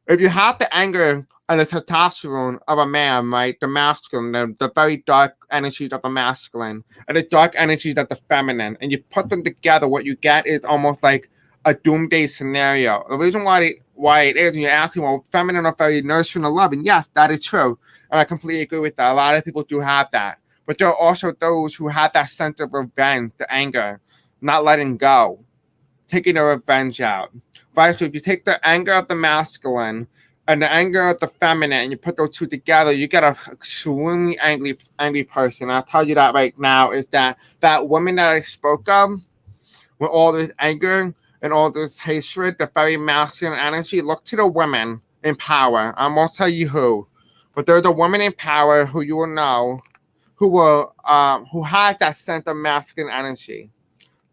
If you have the anger and the testosterone of a man, right, the masculine, the very dark energies of the masculine, and the dark energies of the feminine, and you put them together, what you get is almost like a doomsday scenario. The reason why it is, and you're asking, well, feminine are very nurturing and loving. Yes, that is true. And I completely agree with that. A lot of people do have that. But there are also those who have that sense of revenge, the anger, not letting go, taking the revenge out. Right? So if you take the anger of the masculine and the anger of the feminine and you put those two together, you get an extremely angry person. I'll tell you that right now is that woman that I spoke of with all this anger and all this hatred, the very masculine energy, look to the women in power. I won't tell you who, but there's a woman in power who you will know who had that sense of masculine energy.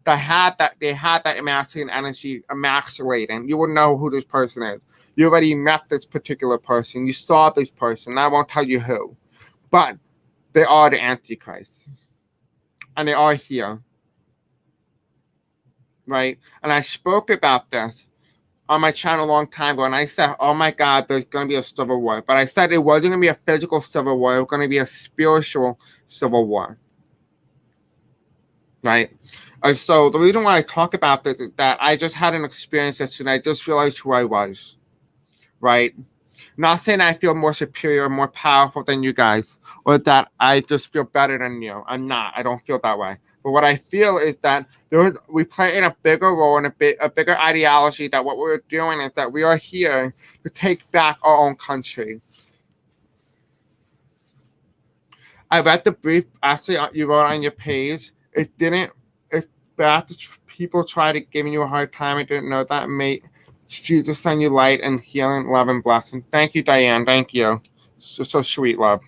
They had that masculine energy emasculating. You will know who this person is. You already met this particular person. You saw this person. I won't tell you who. But they are the Antichrist. And they are here. Right? And I spoke about this on my channel a long time ago, and I said, oh my God, there's going to be a civil war. But I said it wasn't going to be a physical civil war. It was going to be a spiritual civil war. Right? And so the reason why I talk about this is that I just had an experience yesterday. I just realized who I was. Right? Not saying I feel more superior or more powerful than you guys, or that I just feel better than you. I'm not. I don't feel that way. But what I feel is that we play in a bigger role and a bigger ideology, that what we're doing is that we are here to take back our own country. I read the brief essay you wrote on your page. It's bad people try to give you a hard time. I didn't know that. May Jesus send you light and healing, love, and blessing. Thank you, Diane. Thank you. So sweet, love.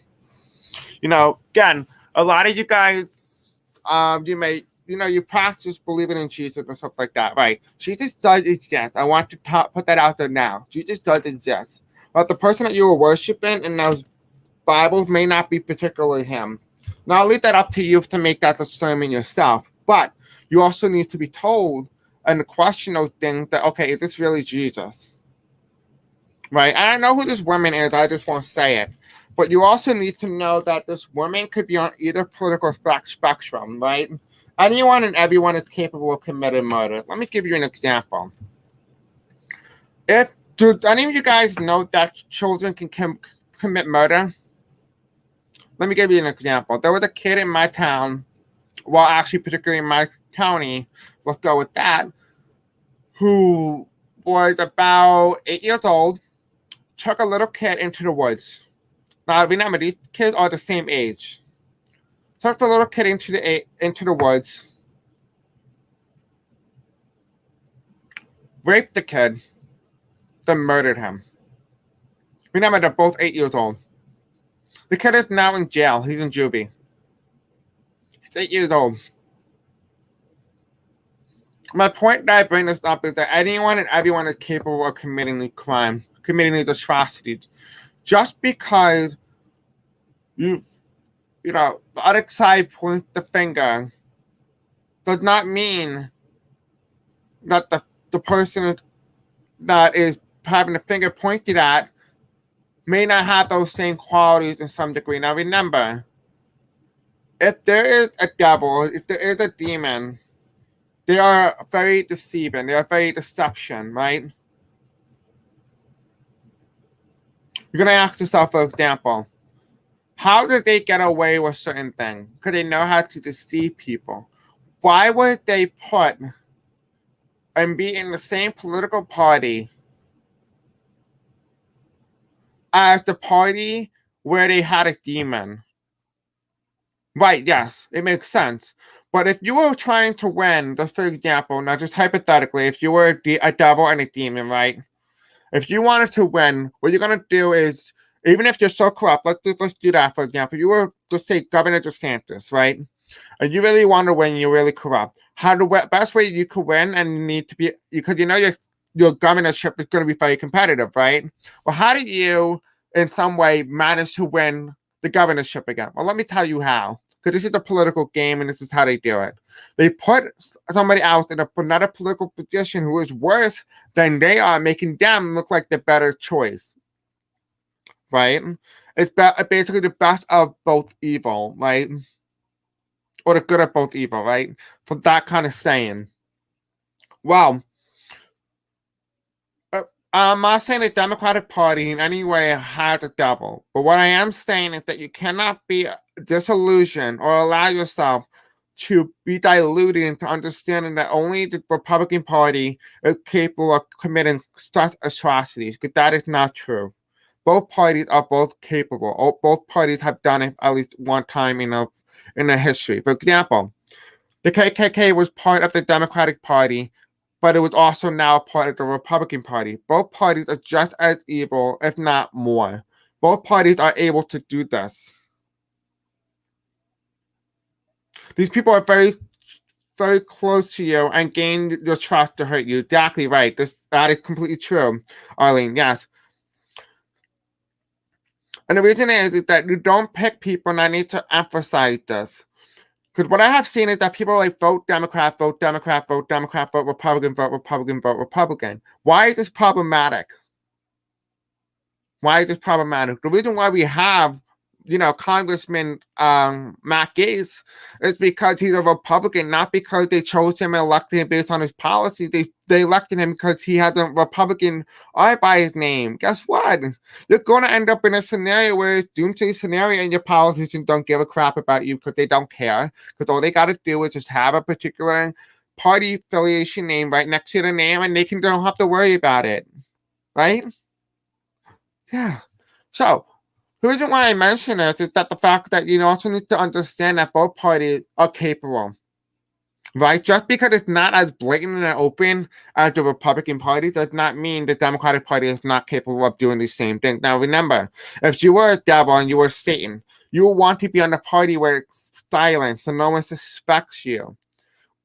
Again, a lot of you guys, you practice believing in Jesus and stuff like that, right? Jesus does exist. I want to put that out there now. Jesus does exist. But the person that you were worshiping in those Bibles may not be particularly him. Now, I'll leave that up to you to make that discernment yourself. But you also need to be told and question those things that, okay, is this really Jesus? right? And I know who this woman is, I just won't say it. But you also need to know that this woman could be on either political spectrum, right? Anyone and everyone is capable of committing murder. Let me give you an example. Do any of you guys know that children can commit murder? Let me give you an example. There was a kid in my town, well, actually, particularly in my county, let's go with that, who was about 8 years old, took a little kid into the woods. Now, remember, these kids are the same age. Took the little kid into the woods, raped the kid, then murdered him. Remember, they're both 8 years old. The kid is now in jail. He's in juvie. He's 8 years old. My point that I bring this up is that anyone and everyone is capable of committing the crime, committing these atrocities. Just because the other side points the finger does not mean that the person that is having the finger pointed at may not have those same qualities in some degree. Now remember, if there is a devil, if there is a demon, they are very deceiving. They are very deception, right? You're going to ask yourself, for example, how did they get away with certain things? Because they know how to deceive people. Why would they put and be in the same political party as the party where they had a demon? Right, yes, it makes sense. But if you were trying to win, just for example, now just hypothetically, if you were a devil and a demon, right? If you wanted to win, what you're going to do is, even if you're so corrupt, let's do that, for example. You were, let's say, Governor DeSantis, right? And you really want to win, you're really corrupt. How the best way you could win, and you need to be, because you know your governorship is going to be very competitive, right? Well, how do you, in some way, manage to win the governorship again? Well, let me tell you how. Because this is a political game, and this is how they do it. They put somebody else in another political position who is worse than they are, making them look like the better choice, right? It's basically the best of both evil, right? Or the good of both evil, right? For that kind of saying. Well, I'm not saying the Democratic Party in any way has a devil, but what I am saying is that you cannot be disillusioned or allow yourself to be diluted into understanding that only the Republican Party is capable of committing such atrocities, because that is not true. Both parties are both capable. Both parties have done it at least one time in their history. For example, the KKK was part of the Democratic Party, but it was also now part of the Republican Party. Both parties are just as evil, if not more. Both parties are able to do this. These people are very, very close to you and gain your trust to hurt you. Exactly right. That is completely true, Arlene. Yes. And the reason is that you don't pick people, and I need to emphasize this. Because what I have seen is that people like vote Democrat, vote Democrat, vote Democrat, vote Republican, vote Republican, vote Republican. Why is this problematic? Why is this problematic? The reason why we have, Congressman Matt Gaetz is because he's a Republican, not because they chose him and elected him based on his policies. They elected him because he had a Republican eye by his name. Guess what? You're going to end up in a scenario where it's doomsday scenario and your politicians don't give a crap about you because they don't care. Because all they got to do is just have a particular party affiliation name right next to the name and they don't have to worry about it. Right? Yeah. So, the reason why I mention this is that the fact that you also need to understand that both parties are capable, right? Just because it's not as blatant and open as the Republican Party does not mean the Democratic Party is not capable of doing the same thing. Now, remember, if you were a devil and you were Satan, you will want to be on the party where it's silent so no one suspects you.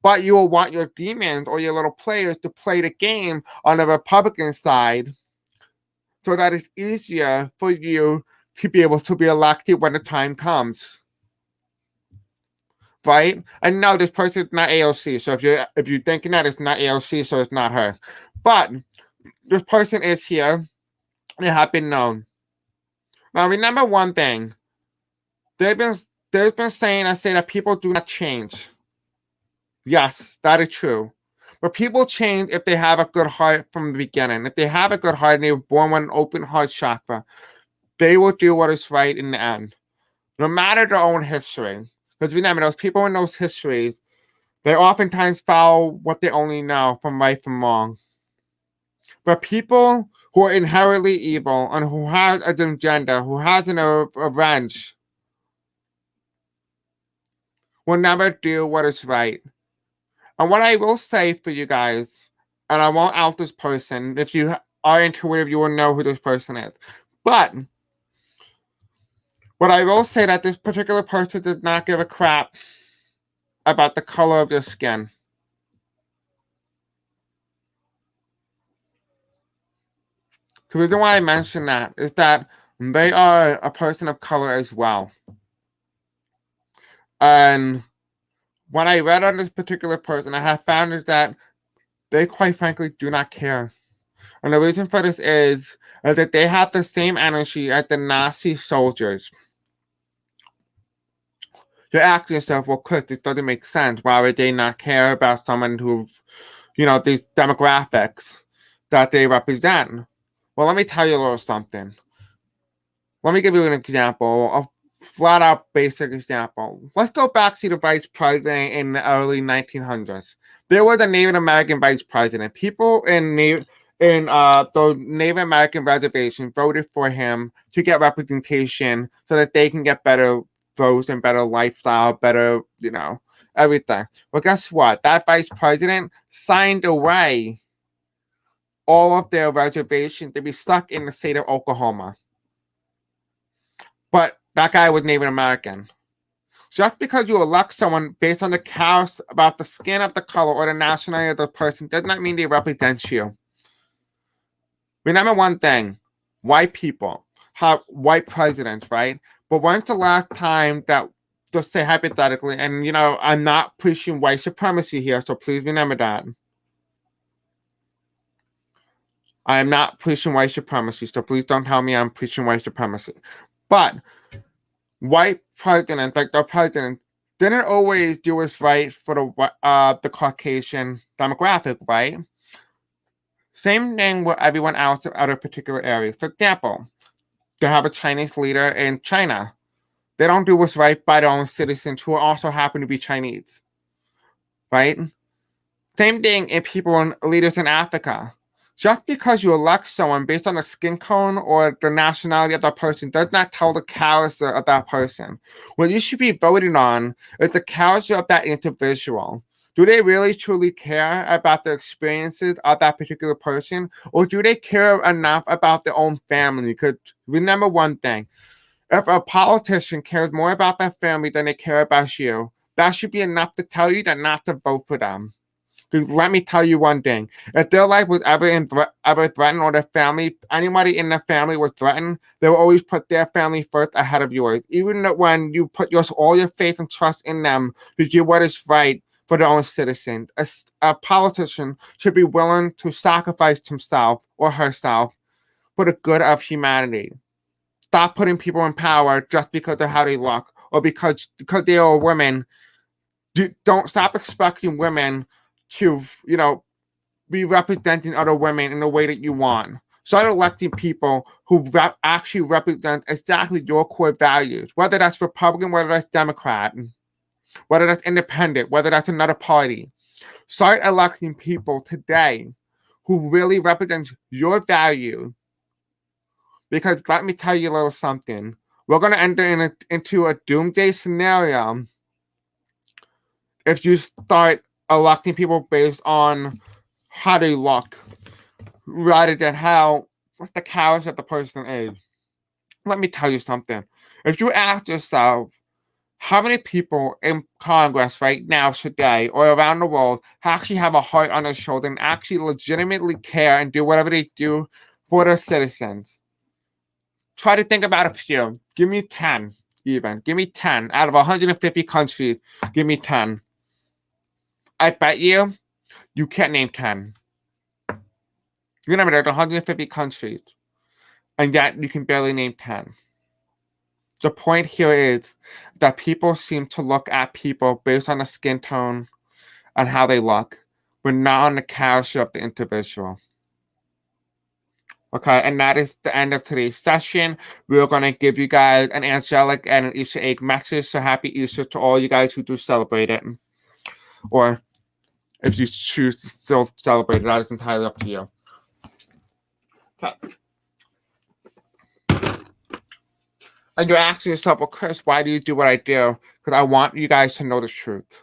But you will want your demons or your little players to play the game on the Republican side so that it's easier for you to be able to be elected when the time comes, right? And no, this person is not AOC. So if you're thinking that it's not AOC, so it's not her. But this person is here, They have been known. Now remember one thing. There's been saying I say that people do not change. Yes, that is true. But people change if they have a good heart from the beginning. If they have a good heart and they were born with an open heart chakra, they will do what is right in the end, no matter their own history. Because remember, those people in those histories, they oftentimes follow what they only know from right from wrong. But people who are inherently evil and who have an agenda, who has an revenge, will never do what is right. And what I will say for you guys, and I won't out this person, if you are intuitive, you will know who this person is. But what I will say that this particular person does not give a crap about the color of your skin. The reason why I mention that is that they are a person of color as well. And what I read on this particular person, I have found is that they quite frankly do not care. And the reason for this is that they have the same energy as the Nazi soldiers. You're asking yourself, well, Chris, this doesn't make sense. Why would they not care about someone who, these demographics that they represent? Well, let me tell you a little something. Let me give you an example, a flat out basic example. Let's go back to the vice president in the early 1900s. There was a Native American vice president. People in the Native American reservation voted for him to get representation so that they can get better votes and better lifestyle, better, everything. Well, guess what? That vice president signed away all of their reservations to be stuck in the state of Oklahoma. But that guy was Native American. Just because you elect someone based on the chaos about the skin of the color or the nationality of the person does not mean they represent you. Remember one thing, white people have white presidents, right? But when's the last time that, just say hypothetically, and I'm not pushing white supremacy here, so please remember that. I am not preaching white supremacy, so please don't tell me I'm preaching white supremacy. But white presidents, like the president, didn't always do what's right for the Caucasian demographic, right? Same thing with everyone else in other particular areas. For example, they have a Chinese leader in China. They don't do what's right by their own citizens who also happen to be Chinese, right? Same thing in people and leaders in Africa. Just because you elect someone based on the skin tone or the nationality of that person does not tell the character of that person. What you should be voting on is the character of that individual. Do they really truly care about the experiences of that particular person? Or do they care enough about their own family? Because remember one thing, if a politician cares more about their family than they care about you, that should be enough to tell you that not to vote for them. Because let me tell you one thing. If their life was ever threatened or their family, anybody in their family was threatened, they will always put their family first ahead of yours. Even when you put all your faith and trust in them to do what is right for their own citizens. A politician should be willing to sacrifice himself or herself for the good of humanity. Stop putting people in power just because of how they look or because they are women. Don't stop expecting women to, be representing other women in the way that you want. Start electing people who actually represent exactly your core values, whether that's Republican, whether that's Democrat, whether that's independent, whether that's another party. Start electing people today who really represent your value. Because let me tell you a little something. We're going to enter into a doomsday scenario if you start electing people based on how they look rather than what the character of the person is. Let me tell you something. If you ask yourself, how many people in Congress right now today or around the world actually have a heart on their shoulder and actually legitimately care and do whatever they do for their citizens? Try to think about a few. Give me 10 even. Give me 10. Out of 150 countries, give me 10. I bet you can't name 10. Remember, there's 150 countries. and yet you can barely name 10. The point here is that people seem to look at people based on the skin tone and how they look, but not on the character of the individual. Okay, and that is the end of today's session. We're going to give you guys an angelic and an Easter egg message. So happy Easter to all you guys who do celebrate it. Or if you choose to still celebrate it, that is entirely up to you. Okay. And you're asking yourself, well, Chris, why do you do what I do? Because I want you guys to know the truth.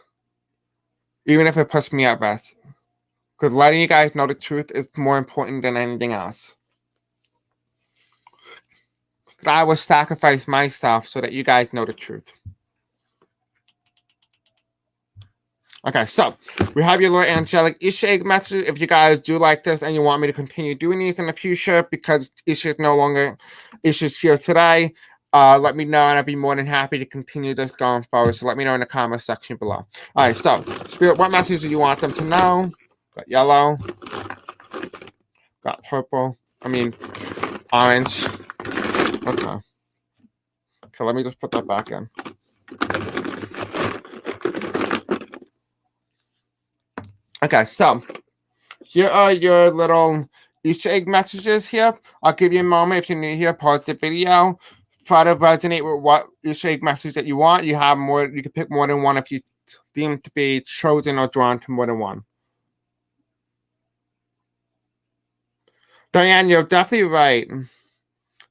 Even if it puts me at rest. Because letting you guys know the truth is more important than anything else. I will sacrifice myself so that you guys know the truth. Okay, so we have your little angelic Easter egg message. If you guys do like this and you want me to continue doing these in the future because Easter is no longer Easter's here today, let me know and I'll be more than happy to continue this going forward. So let me know in the comment section below. All right, so Spirit, what message do you want them to know? Got yellow, got purple, orange. Okay, let me just put that back in. Okay, so here are your little Easter egg messages here. I'll give you a moment. If you're new here, pause the video. Try to resonate with what Easter egg message that you want. You have more. You can pick more than one if you deem to be chosen or drawn to more than one. Diane, you're definitely right.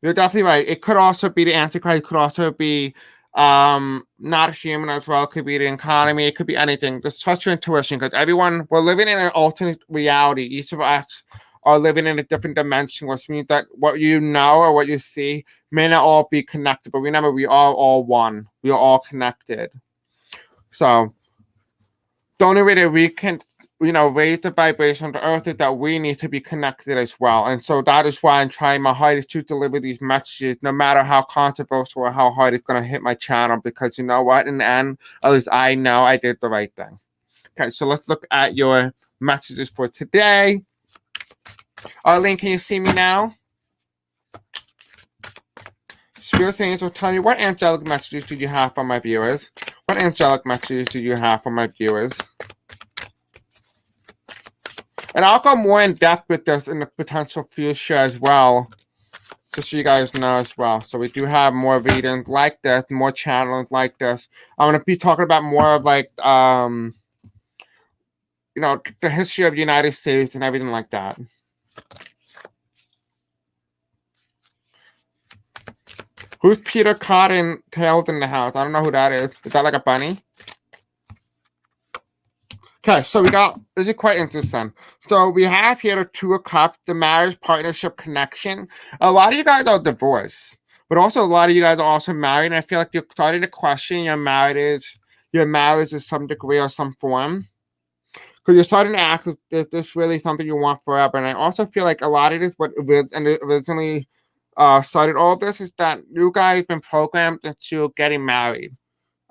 You're definitely right. It could also be the Antichrist. It could also be not human as well. It could be the economy. It could be anything. Just trust your intuition, because we're living in an alternate reality. Each of us are living in a different dimension, which means that what you know or what you see may not all be connected. But remember, we are all one. We are all connected. So the only way that we can, raise the vibration of the earth is that we need to be connected as well. And so that is why I'm trying my hardest to deliver these messages, no matter how controversial or how hard it's going to hit my channel, because you know what? In the end, at least I know I did the right thing. Okay, so let's look at your messages for today. Arlene, can you see me now? Spirit Angel, tell me, what angelic messages do you have for my viewers? What angelic messages do you have for my viewers? And I'll go more in depth with this in the potential future as well, just so you guys know as well. So we do have more readings like this, more channels like this. I'm going to be talking about more of like, the history of the United States and everything like that. Who's Peter Cottontails in the house? I don't know who that is. Is that like a bunny? Okay, so this is quite interesting. So we have here the Two of Cups, the marriage partnership connection. A lot of you guys are divorced, but also a lot of you guys are also married. And I feel like you're starting to question your marriage to some degree or some form. Because you're starting to ask, is this really something you want forever? And I also feel like a lot of this, what originally started all this, is that you guys have been programmed into getting married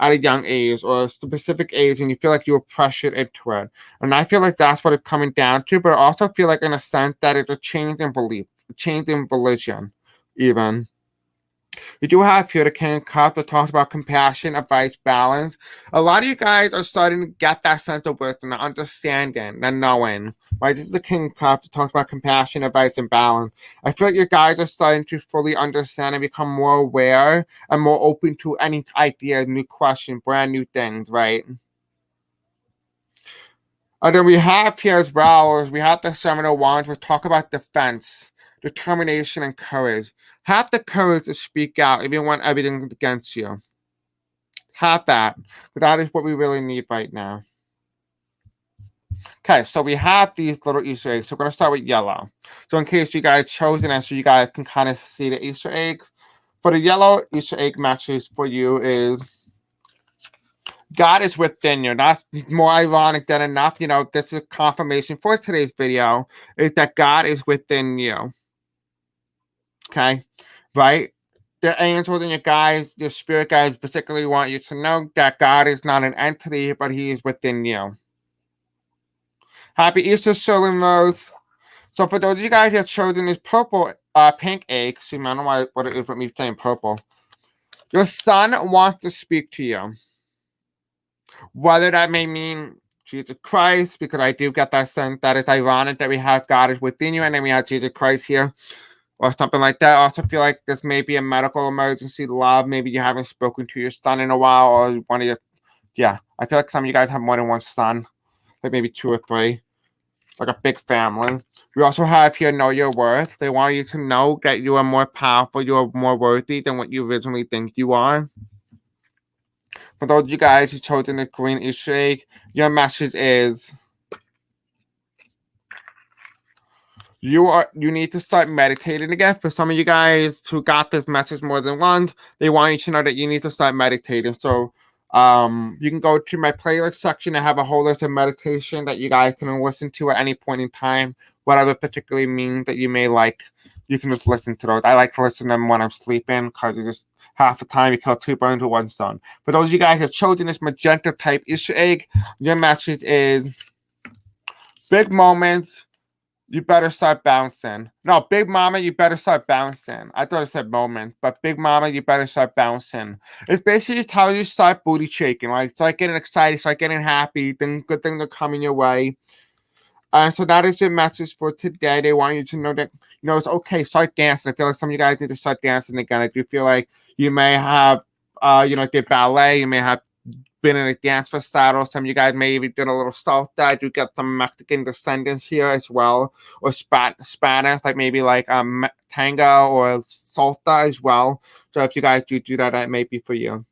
at a young age or a specific age, and you feel like you were pressured into it. And I feel like that's what it's coming down to, but I also feel like in a sense that it's a change in belief, a change in religion, even. You do have here the King of Cups that talks about compassion, advice, balance. A lot of you guys are starting to get that sense of wisdom, the understanding, the knowing. Right? This is the King of Cups that talks about compassion, advice, and balance. I feel like you guys are starting to fully understand and become more aware and more open to any idea, new question, brand new things, right? And then we have here as well, we have the Seven of Wands, which talk about defense, determination, and courage. Have the courage to speak out even when everything's against you. Have that. But that is what we really need right now. Okay, so we have these little Easter eggs. So we're going to start with yellow. So in case you guys chosen it, so you guys can kind of see the Easter eggs. For the yellow Easter egg message for you is, God is within you. That's more ironic than enough. This is confirmation for today's video, is that God is within you. Okay, right? The angels and your spirit guides particularly want you to know that God is not an entity, but he is within you. Happy Easter, Sherlyn Rose. So for those of you guys that have chosen this purple, pink egg, see, I don't know why, what it is with me saying purple. Your son wants to speak to you. Whether that may mean Jesus Christ, because I do get that sense that it's ironic that we have God is within you and then we have Jesus Christ here, or something like that. I also feel like this may be a medical emergency, love. Maybe you haven't spoken to your son in a while, or one of your, yeah. I feel like some of you guys have more than one son, like maybe 2 or 3, like a big family. We also have here know your worth. They want you to know that you are more powerful, you are more worthy than what you originally think you are. For those of you guys who chosen the green Easter egg, your message is you need to start meditating again. For some of you guys who got this message more than once, they want you to know that you need to start meditating. So you can go to my playlist section. I have a whole list of meditation that you guys can listen to at any point in time, whatever particularly means that you may like. You can just listen to those. I like to listen to them when I'm sleeping because it's just half the time you kill 2 birds with 1 stone. For those of you guys who have chosen this magenta type Easter egg, your message is big moments. You better start bouncing. No, Big Mama, you better start bouncing. I thought it said moment, but Big Mama, you better start bouncing. It's basically telling you start booty shaking, like start getting excited, start getting happy, then good things are coming your way. So that is your message for today. They want you to know that, it's okay, start dancing. I feel like some of you guys need to start dancing again. I do feel like you may have, did ballet, you may have been in a dance recital. Some of you guys may even did a little salsa. I do get some Mexican descendants here as well, or Spanish, like maybe like tango or salsa as well. So if you guys do that, that may be for you.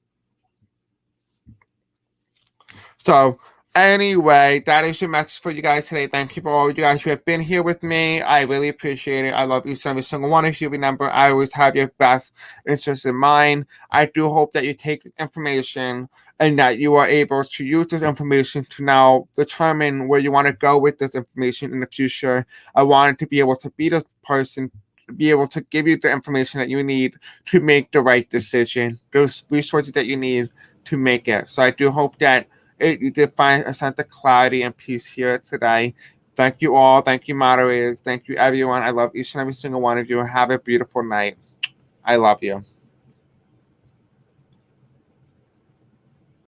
So anyway, that is your message for you guys today. Thank you for all you guys who have been here with me. I really appreciate it. I love each and every single one of you. Remember, I always have your best interest in mind. I do hope that you take information and that you are able to use this information to now determine where you want to go with this information in the future. I wanted to be able to be this person, to be able to give you the information that you need to make the right decision, those resources that you need to make it. So I do hope that you did find a sense of clarity and peace here today. Thank you all. Thank you, moderators. Thank you, everyone. I love each and every single one of you. Have a beautiful night. I love you.